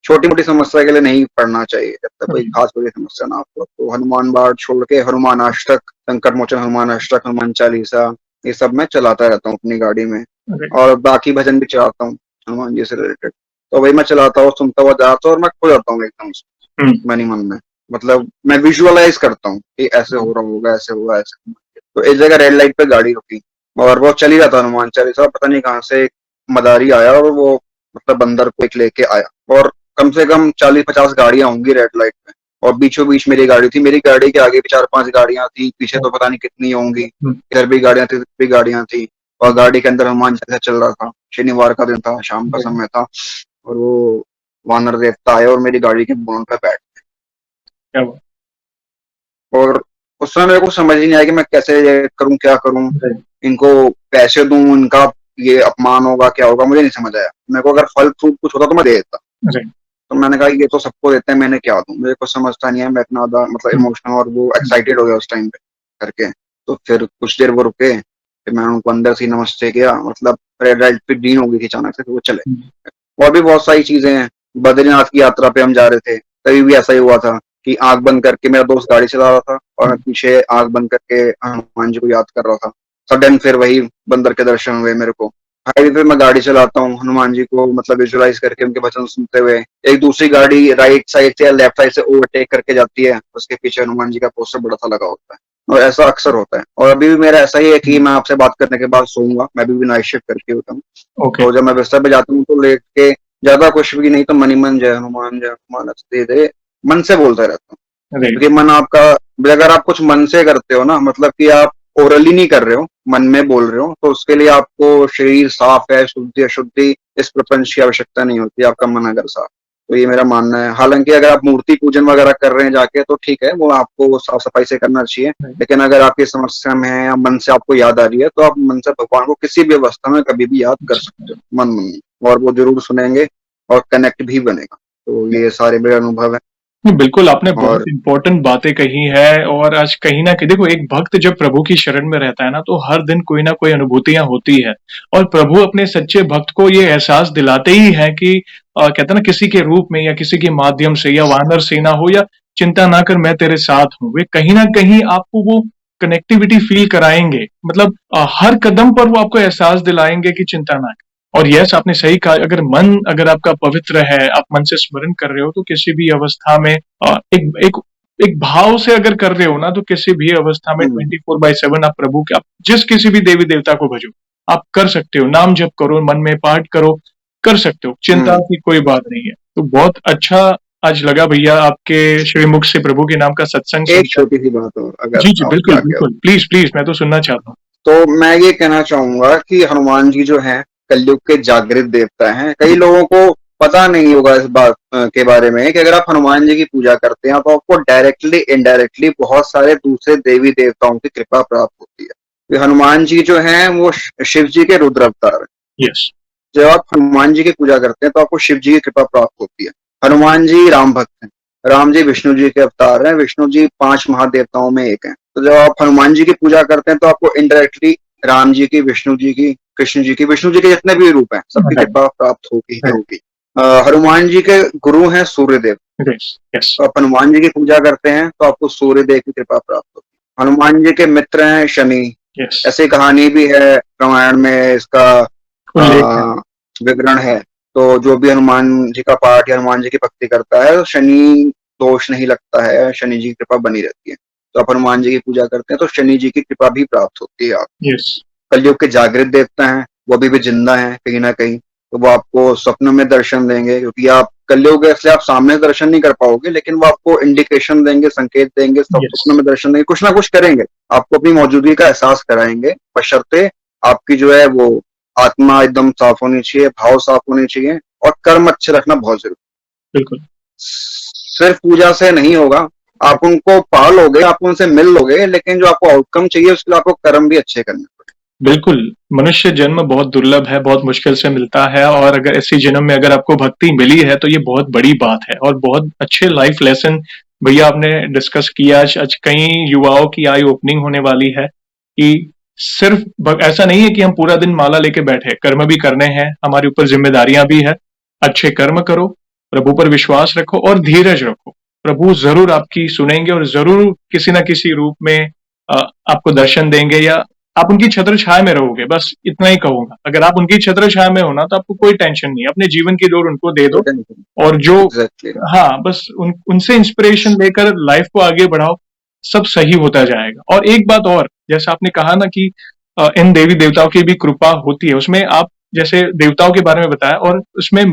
छोटी मोटी समस्या के लिए नहीं पढ़ना चाहिए, जब तक कोई खास बड़ी समस्या ना हो। तो हनुमान बाण छोड़ के हनुमान अष्टक, संकट मोचन हनुमान अष्टक, हनुमान चालीसा, ये सब मैं चलाता रहता हूँ अपनी गाड़ी में। और बाकी भजन भी चलाता हूँ हनुमान जी से रिलेटेड। तो वही मैं चलाता हूँ, सुनता हुआ जाता हूँ, और मैं खो जाता हूँ एकदम मन ही मन में। मतलब मैं विजुअलाइज करता हूँ कि ऐसे हो रहा होगा, ऐसे होगा, ऐसे। तो एक जगह रेड लाइट पे गाड़ी रुकी और वो चल ही रहा था हनुमान चालीसा, पता नहीं कहाँ से एक मदारी आया और वो मतलब बंदर को एक लेके आया, और कम से कम 40-50 गाड़ियां होंगी रेड लाइट पे, और बीचों बीच मेरी गाड़ी थी। मेरी गाड़ी के आगे भी 4-5 गाड़ियां थी, पीछे तो पता नहीं कितनी होंगी, इधर भी गाड़ियां थी, भी गाड़ियां थी। और गाड़ी के अंदर हनुमान चालीसा चल रहा था, शनिवार का दिन था, शाम का समय था, और वो वानर देवता आए और मेरी गाड़ी के बोनट पे बैठ गए। और उस समय मेरे को समझ ही नहीं आया कि मैं कैसे ये करूं, क्या करूं, इनको पैसे दूं, इनका ये अपमान होगा, क्या होगा, मुझे नहीं समझ आया। मेरे को अगर फल फ्रूट कुछ होता तो मैं दे देता, तो मैंने कहा ये तो सबको देते हैं, मैंने क्या दूं, मुझे कुछ समझता नहीं है। मैं इतना मतलब इमोशनल और वो एक्साइटेड हो गया उस टाइम पे करके। तो फिर कुछ देर वो रुके, फिर मैंने उनको अंदर से नमस्ते किया, मतलब रेड लाइट पे ग्रीन हो गई थी अचानक से, तो वो चले। और भी बहुत सारी चीजें हैं। बद्रीनाथ की यात्रा पे हम जा रहे थे, तभी भी ऐसा ही हुआ था कि आंख बंद करके मेरा दोस्त गाड़ी चला रहा था और मैं पीछे आंख बंद करके हनुमान जी को याद कर रहा था। सडन फिर वही बंदर के दर्शन हुए मेरे को। हाईवे पे मैं गाड़ी चलाता हूँ, हनुमान जी को मतलब विजुअलाइज करके उनके वचन सुनते हुए, एक दूसरी गाड़ी राइट साइड से या लेफ्ट साइड से ओवरटेक करके जाती है, उसके पीछे हनुमान जी का पोस्टर बड़ा सा लगा होता है। और ऐसा अक्सर होता है। और अभी भी मेरा ऐसा ही है कि मैं आपसे बात करने के बाद सोऊंगा, मैं भी नाइट शिफ्ट करके होता हूँ। तो जब मैं बिस्तर पे जाता हूँ तो लेट के ज्यादा कुछ भी नहीं तो मन ही मन जय हनुमान दे दे मन से बोलता रहता हूँ। क्योंकि मन आपका, अगर आप कुछ मन से करते हो ना, मतलब कि आप ओरली नहीं कर रहे हो, मन में बोल रहे हो, तो उसके लिए आपको शरीर साफ है, शुद्धि अशुद्धि इस प्रपंच की आवश्यकता नहीं होती, आपका मन अगर साफ। तो ये मेरा मानना है। हालांकि अगर आप मूर्ति पूजन वगैरह कर रहे हैं जाके तो ठीक है, वो आपको साफ सफाई से करना चाहिए। लेकिन अगर आपकी समस्या में है या मन से आपको याद आ रही है तो आप मन से भगवान को किसी भी अवस्था में कभी भी याद कर सकते हो, मन मन में, और वो जरूर सुनेंगे और कनेक्ट भी बनेगा। तो ये सारे मेरे अनुभव है। नहीं, बिल्कुल आपने बहुत और इंपॉर्टेंट बातें कही है। और आज कहीं ना कहीं देखो, एक भक्त जब प्रभु की शरण में रहता है ना, तो हर दिन कोई ना कोई अनुभूतियां होती है। और प्रभु अपने सच्चे भक्त को ये एहसास दिलाते ही है कि कहते हैं ना, किसी के रूप में या किसी के माध्यम से, या वानर सेना हो, या चिंता ना कर मैं तेरे साथ हूँ, वे कहीं ना कहीं आपको वो कनेक्टिविटी फील कराएंगे। मतलब हर कदम पर वो आपको एहसास दिलाएंगे कि चिंता ना कर। और यस, आपने सही कहा, अगर आपका पवित्र है, आप मन से स्मरण कर रहे हो, तो किसी भी अवस्था में एक एक एक भाव से अगर कर रहे हो ना, तो किसी भी अवस्था में 24/7 आप प्रभु के, आप जिस किसी भी देवी देवता को भजो, आप कर सकते हो। नाम जप करो, मन में पाठ करो, कर सकते हो, चिंता की कोई बात नहीं है। तो बहुत अच्छा आज लगा भैया आपके श्रीमुख से प्रभु के नाम का सत्संग एक सुनकर। छोटी सी बात और, अगर जी जी, आपकी बिल्कुल आज्ञा हो, बिल्कुल, प्लीज प्लीज, मैं तो सुनना चाहता हूँ। तो मैं ये कहना चाहूंगा कि हनुमान जी जो हैं कलयुग के जागृत देवता हैं। कई लोगों को पता नहीं होगा इस बात के बारे में कि अगर आप हनुमान जी की पूजा करते हैं तो आपको डायरेक्टली इनडायरेक्टली बहुत सारे दूसरे देवी देवताओं की कृपा प्राप्त होती है। ये हनुमान जी जो हैं वो शिव जी के रुद्र अवतार हैं। यस। जब आप हनुमान जी की पूजा करते हैं तो आपको शिव जी की कृपा प्राप्त होती है। हनुमान जी राम भक्त हैं, राम जी विष्णु जी के अवतार हैं, विष्णु जी 5 महादेवताओं में एक हैं। तो जब आप हनुमान जी की पूजा करते हैं तो आपको इनडायरेक्टली राम जी की, विष्णु जी की, कृष्ण जी की, विष्णु जी के जितने भी रूप हैं सबकी कृपा प्राप्त होगी ही होगी। हनुमान जी के गुरु हैं सूर्यदेव। यस। तो आप हनुमान जी की पूजा करते हैं तो आपको सूर्यदेव की कृपा प्राप्त होगी। हनुमान जी के मित्र हैं शनि। यस। ऐसी कहानी भी है रामायण में, इसका उल्लेख है। विवरण है। तो जो भी हनुमान जी का पाठ या हनुमान जी की भक्ति करता है, तो शनि दोष नहीं लगता है, शनि जी की कृपा बनी रहती है। तो आप हनुमान जी की पूजा करते हैं तो शनि जी की कृपा भी प्राप्त होती है आप। यस। कलयुग के जागृत देवता हैं, वो अभी भी जिंदा हैं कहीं ना कहीं। तो वो आपको स्वप्न में दर्शन देंगे, क्योंकि आप कलयुग है इसलिए आप सामने दर्शन नहीं कर पाओगे, लेकिन वो आपको इंडिकेशन देंगे, संकेत देंगे, यस। स्वप्न में दर्शन देंगे, कुछ ना कुछ करेंगे, आपको अपनी मौजूदगी का एहसास कराएंगे। बशर्ते आपकी जो है वो आत्मा एकदम साफ होनी चाहिए, भाव साफ होने चाहिए, और कर्म अच्छे रखना बहुत जरूरी। बिल्कुल सिर्फ पूजा से नहीं होगा, आप उनको पा लोगे, आप उनसे मिल लोगे, लेकिन जो आपको आउटकम चाहिए उसके लिए आपको कर्म भी अच्छे करने पड़ेंगे। बिल्कुल। मनुष्य जन्म बहुत दुर्लभ है, बहुत मुश्किल से मिलता है। और अगर ऐसी जन्म में अगर आपको भक्ति मिली है तो ये बहुत बड़ी बात है, और बहुत अच्छे लाइफ लेसन भैया आपने डिस्कस किया। आज कई युवाओं की आई ओपनिंग होने वाली है कि सिर्फ ऐसा नहीं है कि हम पूरा दिन माला लेके बैठे, कर्म भी करने हैं, हमारे ऊपर जिम्मेदारियां भी है। अच्छे कर्म करो, प्रभु पर विश्वास रखो और धीरज रखो। प्रभु जरूर आपकी सुनेंगे और जरूर किसी ना किसी रूप में आपको दर्शन देंगे, या आप उनकी छत्र छाया में रहोगे। बस इतना ही कहूंगा, अगर आप उनकी छत्र छाया में हो ना, तो आपको कोई टेंशन नहीं है। अपने जीवन की डोर उनको दे दो, और जो एग्जैक्टली। हाँ, बस उनसे इंस्पिरेशन लेकर लाइफ को आगे बढ़ाओ, सब सही होता जाएगा। और एक बात और, जैसा आपने कहा ना कि इन देवी देवताओं की भी कृपा होती है, उसमें आप जैसे देवताओं के बारे में बताया, और उसमें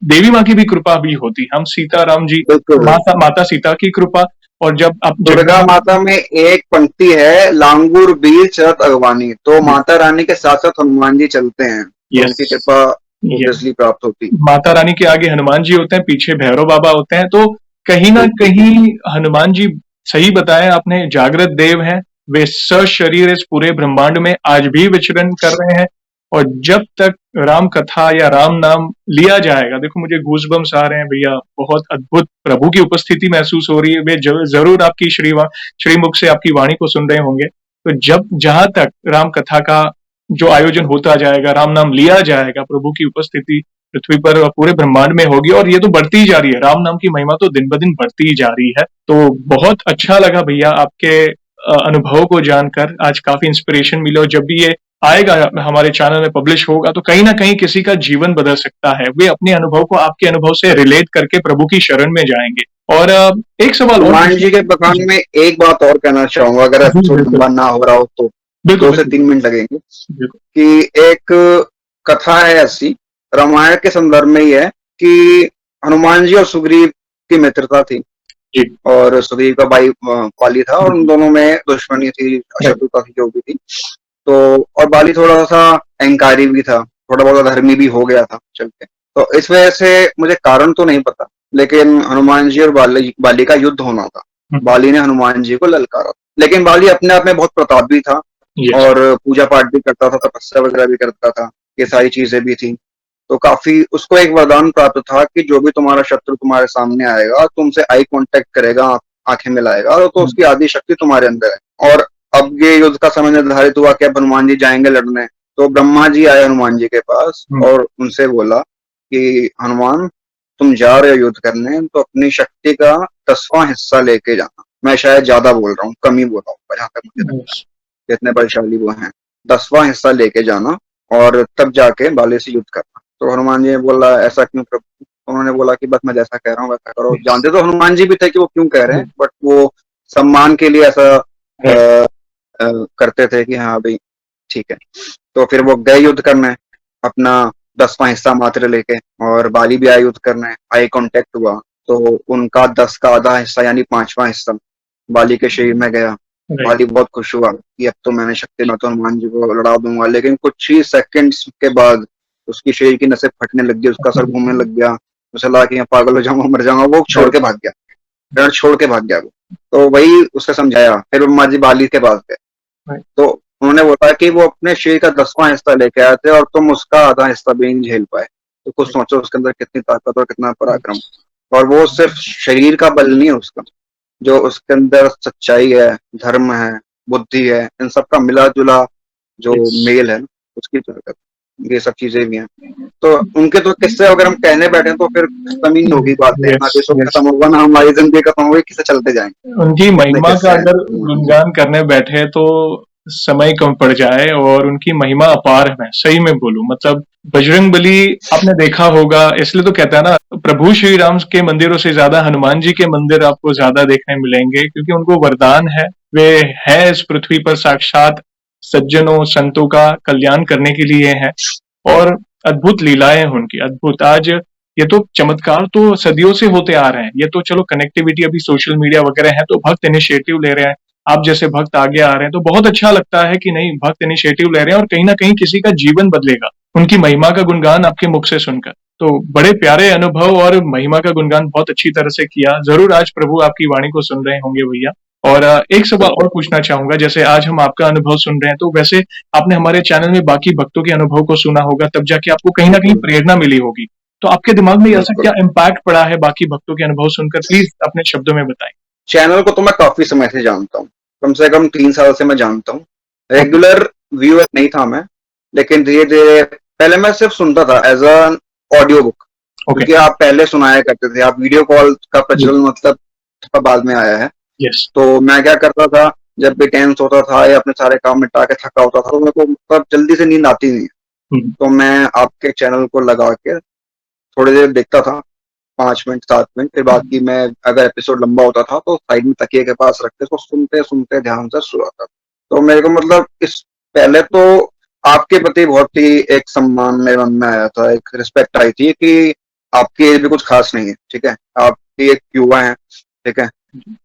देवी माँ की भी कृपा भी होती है। हम सीता राम जी, बिल्कुल। माता सीता की कृपा। और जब आप दुर्गा माता में एक पंक्ति है, लांगुर बीर चरत अगवानी, तो माता रानी के साथ साथ हनुमान जी चलते हैं, तो यस, उनकी कृपा ऑब्वियसली प्राप्त होती है। माता रानी के आगे हनुमान जी होते हैं, पीछे भैरव बाबा होते हैं। तो कहीं ना कहीं हनुमान जी, सही बताया आपने, जागृत देव हैं। वे सशरीर इस पूरे ब्रह्मांड में आज भी विचरण कर रहे हैं। और जब तक राम कथा या राम नाम लिया जाएगा, देखो मुझे गूज़बम्स आ रहे हैं भैया, बहुत अद्भुत प्रभु की उपस्थिति महसूस हो रही है। वे जरूर आपकी श्रीमुख से आपकी वाणी को सुन रहे होंगे। तो जब जहां तक राम कथा का जो आयोजन होता जाएगा, राम नाम लिया जाएगा, प्रभु की उपस्थिति पृथ्वी पर और पूरे ब्रह्मांड में होगी। और ये तो बढ़ती ही जा रही है, राम नाम की महिमा तो दिन ब दिन बढ़ती ही जा रही है। तो बहुत अच्छा लगा भैया आपके अनुभव को जानकर, आज काफी इंस्पिरेशन मिले। और जब भी ये आएगा, हमारे चैनल में पब्लिश होगा, तो कहीं ना कहीं किसी का जीवन बदल सकता है। वे अपने अनुभव को आपके अनुभव से रिलेट करके प्रभु की शरण में जाएंगे। और एक सवाल और, हनुमान जी के बखान में एक बात और कहना चाहूंगा, अगर एपिसोड लंबा ना हो रहा हो तो 2 से 3 मिनट लगेंगे। कि एक कथा है ऐसी, रामायण के संदर्भ में ही है, कि हनुमान जी और सुग्रीव की मित्रता थी। जी। और सुग्रीव का भाई बाली था, और उन दोनों में दुश्मनी थी, शत्रुता थी, जो भी थी। तो और बाली थोड़ा सा अहंकारी भी था, थोड़ा बहुत धर्मी भी हो गया था चल के। तो इस वजह से मुझे कारण तो नहीं पता, लेकिन हनुमान जी और बाली का युद्ध होना था। बाली ने हनुमान जी को ललकारा, लेकिन बाली अपने आप में बहुत प्रतापी था, यस। और पूजा पाठ भी करता था, तपस्या वगैरह भी करता था, ये सारी चीजें भी थी। तो काफी उसको एक वरदान प्राप्त था कि जो भी तुम्हारा शत्रु तुम्हारे सामने आएगा, तुमसे आई कांटेक्ट करेगा, आंखें मिलाएगा, तो उसकी आधी शक्ति तुम्हारे अंदर है। और अब ये युद्ध का समय निर्धारित हुआ कि अब हनुमान जी जाएंगे लड़ने। तो ब्रह्मा जी आए हनुमान जी के पास और उनसे बोला कि हनुमान, तुम जा रहे हो युद्ध करने, तो अपनी शक्ति का 10वां हिस्सा लेके जाना। मैं शायद ज्यादा बोल रहा हूँ, कम ही बोल रहा हूँ जहां तक मुझे लगता है, जितने बलशाली वो हैं। 10वां हिस्सा लेके जाना और तब जाके बाली से युद्ध करना। तो हनुमान जी ने बोला, ऐसा क्यों प्रभु? उन्होंने बोला कि बस मैं जैसा कह रहा हूँ वैसा करो। जानते तो हनुमान जी भी थे कि वो क्यों कह रहे हैं, बट वो सम्मान के लिए ऐसा करते थे कि हाँ भाई ठीक है। तो फिर वो गए युद्ध करने अपना 10वां हिस्सा मात्र लेके, और बाली भी आए युद्ध करने। आई कांटेक्ट हुआ, तो उनका 10 का आधा हिस्सा यानी 5वां हिस्सा बाली के शरीर में गया। बाली बहुत खुश हुआ कि अब तो मैंने शक्ति में तो हनुमान जी को लड़ा दूंगा, लेकिन कुछ ही सेकंड्स के बाद उसकी शरीर की नसें फटने लग गई, उसका सर घूमने लग गया, उसे लगा कि मैं पागल हो जाऊंगा, मर जाऊंगा। वो छोड़ के भाग गया, रण छोड़ के भाग गया वो। तो वही उसे समझाया, फिर ब्रह्मा जी बाली के पास गए, तो उन्होंने बोला कि वो अपने शरीर का 10वां हिस्सा लेके आए थे, और तुम उसका आधा हिस्सा भी नहीं झेल पाए। तो कुछ सोचो उसके अंदर कितनी ताकत और कितना पराक्रम। और वो सिर्फ शरीर का बल नहीं है उसका, जो उसके अंदर सच्चाई है, धर्म है, बुद्धि है, इन सब का मिला जुला जो मेल है, उसकी ताकत, ये सब चीजें भी हैं। तो उनके तो किस्से अगर हम कहने बैठे तो फिर खत्म ही नहीं होगी बातें, ना यस, एपिसोड यस। खत्म होगा, ना हमारी जिंदगी खत्म होगी, किससे चलते जाएंगे। उनकी इतने महिमा का किस्से हैं अगर हनुमान जी। गुणगान करने बैठे तो समय कम पड़ जाए, और उनकी महिमा अपार है, सही में बोलूं। मतलब बजरंगबली आपने देखा होगा, इसलिए तो कहता है ना, प्रभु श्री राम के मंदिरों से ज्यादा हनुमान जी के मंदिर आपको ज्यादा देखने मिलेंगे, क्योंकि उनको वरदान है। वे है इस पृथ्वी पर साक्षात सज्जनों संतों का कल्याण करने के लिए है, और अद्भुत लीलाएं हैं उनकी, अद्भुत। आज ये तो चमत्कार तो सदियों से होते आ रहे हैं। ये तो चलो कनेक्टिविटी अभी सोशल मीडिया वगैरह है तो भक्त इनिशिएटिव ले रहे हैं, आप जैसे भक्त आगे आ रहे हैं, तो बहुत अच्छा लगता है कि नहीं, भक्त इनिशिएटिव ले रहे हैं और कहीं ना कहीं किसी का जीवन बदलेगा उनकी महिमा का गुणगान आपके मुख से सुनकर। तो बड़े प्यारे अनुभव, और महिमा का गुणगान बहुत अच्छी तरह से किया। जरूर आज प्रभु आपकी वाणी को सुन रहे होंगे भैया। और एक सवाल और पूछना चाहूंगा, जैसे आज हम आपका अनुभव सुन रहे हैं, तो वैसे आपने हमारे चैनल में बाकी भक्तों के अनुभव को सुना होगा, तब जाके आपको कहीं ना कहीं बिल्कुल प्रेरणा मिली होगी। तो आपके दिमाग में ऐसा बिल्कुल। क्या इम्पैक्ट पड़ा है बाकी भक्तों के अनुभव सुनकर, प्लीज अपने शब्दों में बताएं। चैनल को तो मैं काफी समय से जानता हूँ, कम से कम 3 साल से मैं जानता हूँ। ओके। रेगुलर व्यूअर नहीं था मैं, लेकिन धीरे धीरे पहले मैं सिर्फ सुनता था as a audio book, okay. क्योंकि आप पहले सुनाया करते थे, आप वीडियो कॉल का प्रचलन मतलब थोड़ा बाद में आया है। यस। तो मैं क्या करता था, जब भी टेंस होता था या अपने सारे काम निपटा के थका होता था, तो मेरे को मतलब जल्दी से नींद आती नहीं, तो मैं आपके चैनल को लगा के थोड़ी देर देखता था, 5 मिनट 7 मिनट, फिर बाकी मैं अगर एपिसोड लंबा होता था तो साइड में तकिए के पास रख के उसको सुनते सुनते ध्यान से सो जाता था। तो मेरे को मतलब इस पहले तो आपके प्रति बहुत ही एक सम्मान मेरे मन में आया था, एक रिस्पेक्ट आई थी कि आपकी एज भी कुछ खास नहीं है, ठीक है, आपकी एक युवा है, ठीक है।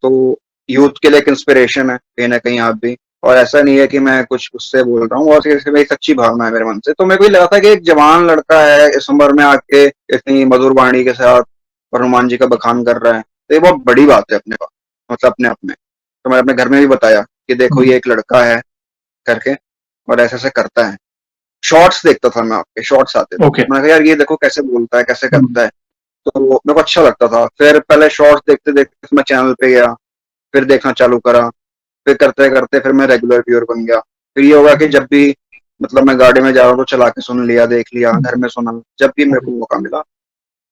तो यूथ के लिए एक इंस्पिरेशन है कहीं ना कहीं आप भी। और ऐसा नहीं है कि मैं कुछ उससे बोल रहा हूँ, और सिर्फ एक सच्ची भावना है मेरे मन से। तो मेरे को ये लगा था कि एक जवान लड़का है, इस उम्र में आके इतनी मधुर वाणी के साथ हनुमान जी का बखान कर रहा है, तो ये बहुत बड़ी बात है अपने पास, मतलब अपने आप में। तो मैंने अपने घर में भी बताया कि देखो ये एक लड़का है करके, और ऐसे ऐसे करता है। शॉर्ट्स देखता था मैं, आपके शॉर्ट्स आते थे, ओके। मैंने कहा यार ये देखो कैसे बोलता है, कैसे करता है। तो मेरे को अच्छा लगता था। फिर पहले शॉर्ट्स देखते देखते मैं चैनल पे गया, फिर देखना चालू करा, फिर करते करते फिर मैं रेगुलर व्यूअर बन गया। फिर ये होगा कि जब भी मतलब मैं गाड़ी में जा रहा हूँ तो चला के सुन लिया, देख लिया, घर में सुना, जब भी मेरे को मौका मिला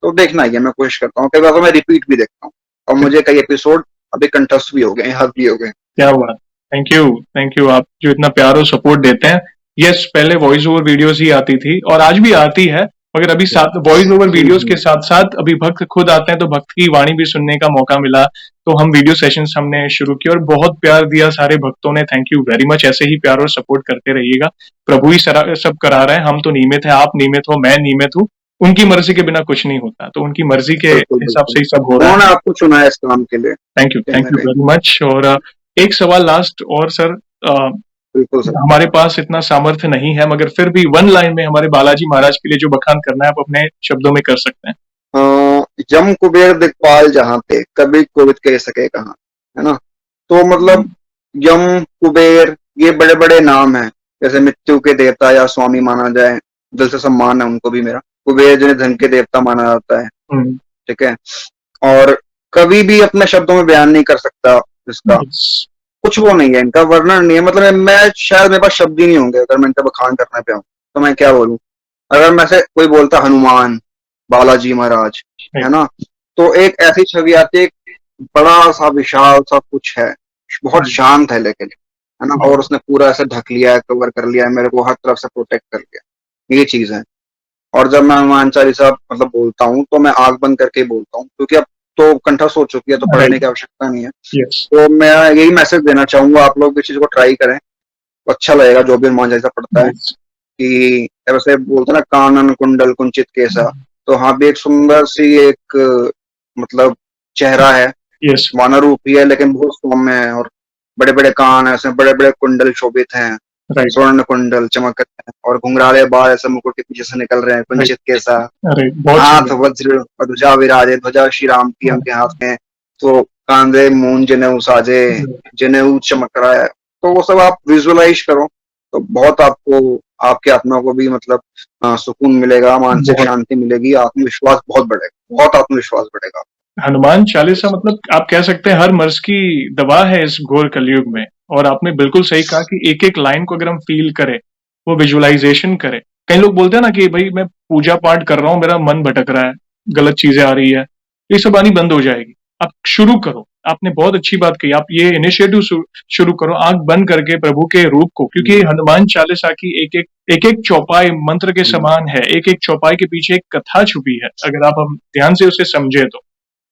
तो देखना ही है। मैं कोशिश करता हूँ, कई बार तो मैं रिपीट भी देखता हूँ, और मुझे कई एपिसोड अभी कंठस्थ भी हो गए, याद भी हो गए। क्या बात। थैंक यू, थैंक यू, आप जो इतना प्यार और सपोर्ट देते हैं। यस, पहले वॉइस ओवर वीडियोस ही आती थी और आज भी आती है, मगर अभी साथ वॉइस ओवर वीडियोस के साथ साथ अभी भक्त खुद आते हैं, तो भक्त की वाणी भी सुनने का मौका मिला। तो हम वीडियो सेशंस हमने शुरू किए और बहुत प्यार दिया सारे भक्तों ने। थैंक यू वेरी मच, ऐसे ही प्यार और सपोर्ट करते रहिएगा। प्रभु ही सब करा रहे हैं, हम तो नियमित है, आप नियमित हो, मैं नियमित हूँ। उनकी मर्जी के बिना कुछ नहीं होता, तो उनकी मर्जी के बिल्कुल हिसाब बिल्कुल से ही सब हो रहा उन्होंने है। आपको चुना है इस काम के लिए थैंक यू कहीं ना कहीं। Very much. और एक सवाल लास्ट और सर, बिल्कुल सर। हमारे पास इतना सामर्थ्य नहीं है, मगर फिर भी वन लाइन में हमारे बालाजी महाराज के लिए जो बखान करना है, आप अपने शब्दों में कर सकते हैं। जम कुबेर दिखपाल जहाँ ते कभी कोविद कह सके कहाँ, है ना। तो मतलब यम कुबेर ये बड़े बड़े नाम हैं, जैसे मृत्यु के देवता या स्वामी माना जाए, दिल से सम्मान है उनको भी मेरा। कुबेर जिन्हें धन के देवता माना जाता है, हम्म, ठीक है। और कभी भी अपने शब्दों में बयान नहीं कर सकता इसका, yes, कुछ वो नहीं है, इनका वर्णन नहीं है। मतलब मैं शायद मेरे पास शब्द ही नहीं होंगे अगर मैं इनका बखान करने पे आऊँ, तो मैं क्या बोलूँ। अगर मैं से कोई बोलता हनुमान, बालाजी महाराज, है ना, तो एक ऐसी छवि आती है, एक बड़ा सा विशाल सा कुछ है, बहुत शांत है लेकिन, है ना, और उसने पूरा ऐसे ढक लिया है, कवर कर लिया है, मेरे को हर तरफ से प्रोटेक्ट कर लिया, ये चीज है। और जब मैं हनुमान चालीसा मतलब बोलता हूँ तो मैं आंख बंद करके ही बोलता हूँ, क्योंकि अब तो कंठस्थ हो चुकी है, तो पढ़ने राइट, की आवश्यकता नहीं है। यस, तो मैं यही मैसेज देना चाहूंगा, आप लोग इस चीज को ट्राई करें, तो अच्छा लगेगा जो भी हनुमान चालीसा पढ़ता है। यस, कि वैसे बोलते हैं ना, कानन कुंडल कुंचित केसा, तो हाँ भी एक सुंदर सी एक मतलब चेहरा है, यस, मानव रूप ही है लेकिन बहुत सौम्य है, और बड़े बड़े कान है, ऐसे बड़े बड़े कुंडल शोभित हैं, राइट, स्वर्ण कुंडल चमक रहे हैं, और घुंघराले बाल ऐसे मुकुट के पीछे से निकल रहे हैं, राइट, कुंचित केसा। राइट, बहुत हाथ सुंदर, वज्र और ध्वजा विराजे, ध्वजा श्री राम की उनके हाथ में, तो कांधे मूंज जनेऊ साजे, जनेऊ चमक रहा है। तो वो सब आप विजुअलाइज करो, तो बहुत आपको, आपकी आत्मा को भी मतलब सुकून मिलेगा, मानसिक बहुत। शांति मिलेगी, आत्मविश्वास बहुत बढ़ेगा, बहुत आत्मविश्वास बढ़ेगा। हनुमान चालीसा मतलब आप कह सकते हैं हर मर्ज की दवा है इस घोर कलयुग में। और आपने बिल्कुल सही कहा कि एक एक लाइन को अगर हम फील करें, वो विजुअलाइजेशन करें। कई लोग बोलते हैं ना कि भाई मैं पूजा पाठ कर रहा हूँ, मेरा मन भटक रहा है, गलत चीजें आ रही है, ये सब आनी बंद हो जाएगी। आप शुरू करो, आपने बहुत अच्छी बात कही, आप ये इनिशिएटिव शुरू करो आंख बंद करके प्रभु के रूप को, क्योंकि हनुमान चालीसा की एक एक चौपाई मंत्र के समान है, एक एक चौपाई के पीछे एक कथा छुपी है, अगर आप हम ध्यान से उसे समझे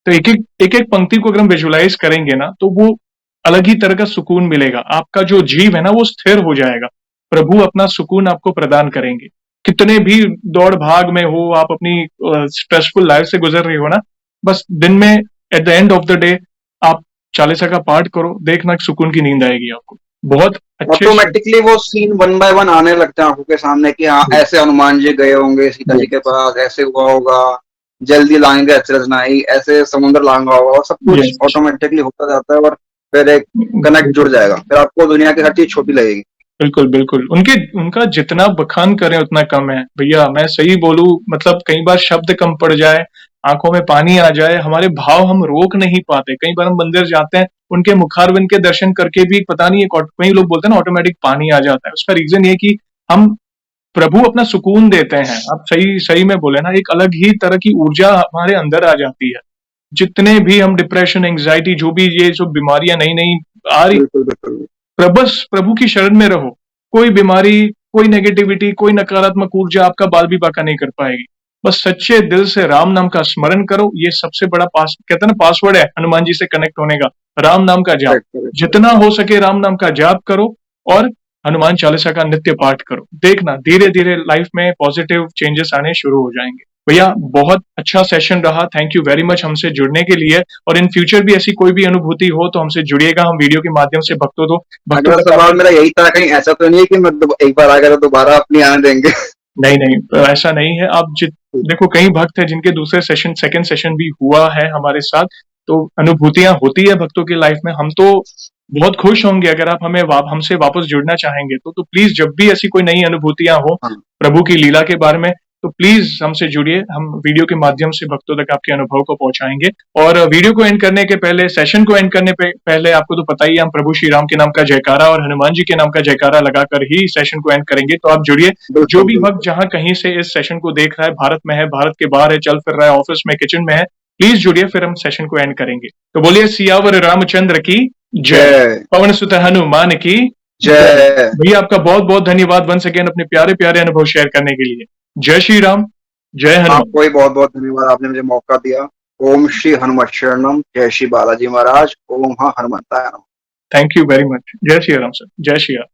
तो एक एक पंक्ति को अगर हम विजुलाइज करेंगे ना, तो वो अलग ही तरह का सुकून मिलेगा, आपका जो जीव है ना वो स्थिर हो जाएगा, प्रभु अपना सुकून आपको प्रदान करेंगे। कितने भी दौड़ भाग में हो, आप अपनी स्ट्रेसफुल लाइफ से गुजर रही हो ना, बस दिन में at the end of the day आप चालीसा का पाठ करो, देखना सुकून की नींद आएगी आपको। बहुत अच्छे ऑटोमेटिकली वो सीन वन बाय वन आने लगते हैं आंखों के सामने, कि हाँ ऐसे हनुमान जी गए होंगे सीता जी के पास, ऐसे हुआ होगा, जल्दी लाएंगे अचरज नहीं, ऐसे समुद्र लांगा होगा, और सब कुछ यस, ऑटोमेटिकली होता जाता है, और फिर एक कनेक्ट जुड़ जाएगा, फिर आपको दुनिया की हर चीज छोटी लगेगी। बिल्कुल, बिल्कुल। उनके उनका जितना बखान करें उतना कम है। भैया मैं सही बोलूँ, मतलब कई बार शब्द कम पड़ जाए, आँखों में पानी आ जाए, हमारे भाव हम रोक नहीं पाते। कई बार हम मंदिर जाते हैं, उनके मुखारविंद के दर्शन करके भी पता नहीं, एक कई लोग बोलते हैं ना ऑटोमेटिक पानी आ जाता है। उसका रीज़न ये है कि हम प्रभु अपना सुकून देते हैं। आप सही सही में बोले ना, एक अलग ही तरह की ऊर्जा हमारे अंदर आ जाती है। जितने भी हम डिप्रेशन, एंग्ज़ायटी, जो भी ये जो बीमारियाँ नई-नई आ रही, बिल्कुल बिल्कुल। बस प्रभु की शरण में रहो। कोई बीमारी, कोई नेगेटिविटी, कोई नकारात्मक ऊर्जा आपका बाल भी बांका नहीं कर पाएगी। बस सच्चे दिल से राम नाम का स्मरण करो, ये सबसे बड़ा कहते हैं ना पासवर्ड है हनुमान जी से कनेक्ट होने का, राम नाम का जाप। Correct correct correct. जितना हो सके राम नाम का जाप करो, और हनुमान चालीसा का नित्य पाठ करो। देखना धीरे-धीरे लाइफ में पॉजिटिव चेंजेस आने शुरू हो जाएँगे। भैया बहुत अच्छा सेशन रहा, थैंक यू वेरी मच हमसे जुड़ने के लिए। और इन फ्यूचर भी ऐसी कोई भी अनुभूति हो तो हमसे जुड़िएगा, हम वीडियो के माध्यम से भक्तों अगला तक सवाल आपकी। मेरा यही था, कहीं ऐसा तो नहीं है कि मैं एक बार आ गया तो दोबारा अपनी आने देंगे। नहीं, नहीं, ऐसा नहीं है। आप देखो कई भक्त हैं जिनके दूसरे सेशन, सेकंड सेशन भी हुआ है हमारे साथ, तो अनुभूतियाँ होती है भक्तों की लाइफ में। हम तो बहुत खुश होंगे अगर आप हमसे वापस जुड़ना चाहेंगे तो प्लीज़ जब भी ऐसी कोई नई अनुभूतियाँ हो हाँ। प्रभु की लीला के बारे में, तो प्लीज़ हमसे जुड़िए। हम वीडियो के माध्यम से भक्तों तक आपके अनुभव को पहुँचाएँगे। और वीडियो को एंड करने के पहले, सेशन को एंड करने पे पहले आपको तो पता ही है, हम प्रभु श्री राम के नाम का जयकारा और हनुमान जी के नाम का जयकारा लगाकर ही सेशन को एंड करेंगे। तो आप जुड़िए। जो बिल्कुल भी भक्त बिल्कुल। जहाँ कहीं से इस सेशन को देख रहा है, भारत में है, भारत के बाहर है, चल फिर रहा है, ऑफिस में, किचन में है, प्लीज जुड़िए, फिर हम सेशन को एंड करेंगे। तो बोलिए सियावर रामचंद्र की जय, जय पवन सुत हनुमान की जय। जय। भैया आपका बहुत बहुत धन्यवाद वंस अगेन अपने प्यारे प्यारे अनुभव शेयर करने के लिए। जय श्री राम, जय हनुमान। आपको भी बहुत बहुत धन्यवाद, आपने मुझे मौका दिया। ओम श्री हनुमत शरणम, जय श्री बालाजी महाराज, ओम हाँ हनुमंताय नमः। Thank you very much. जय श्री राम सर, जय श्री राम।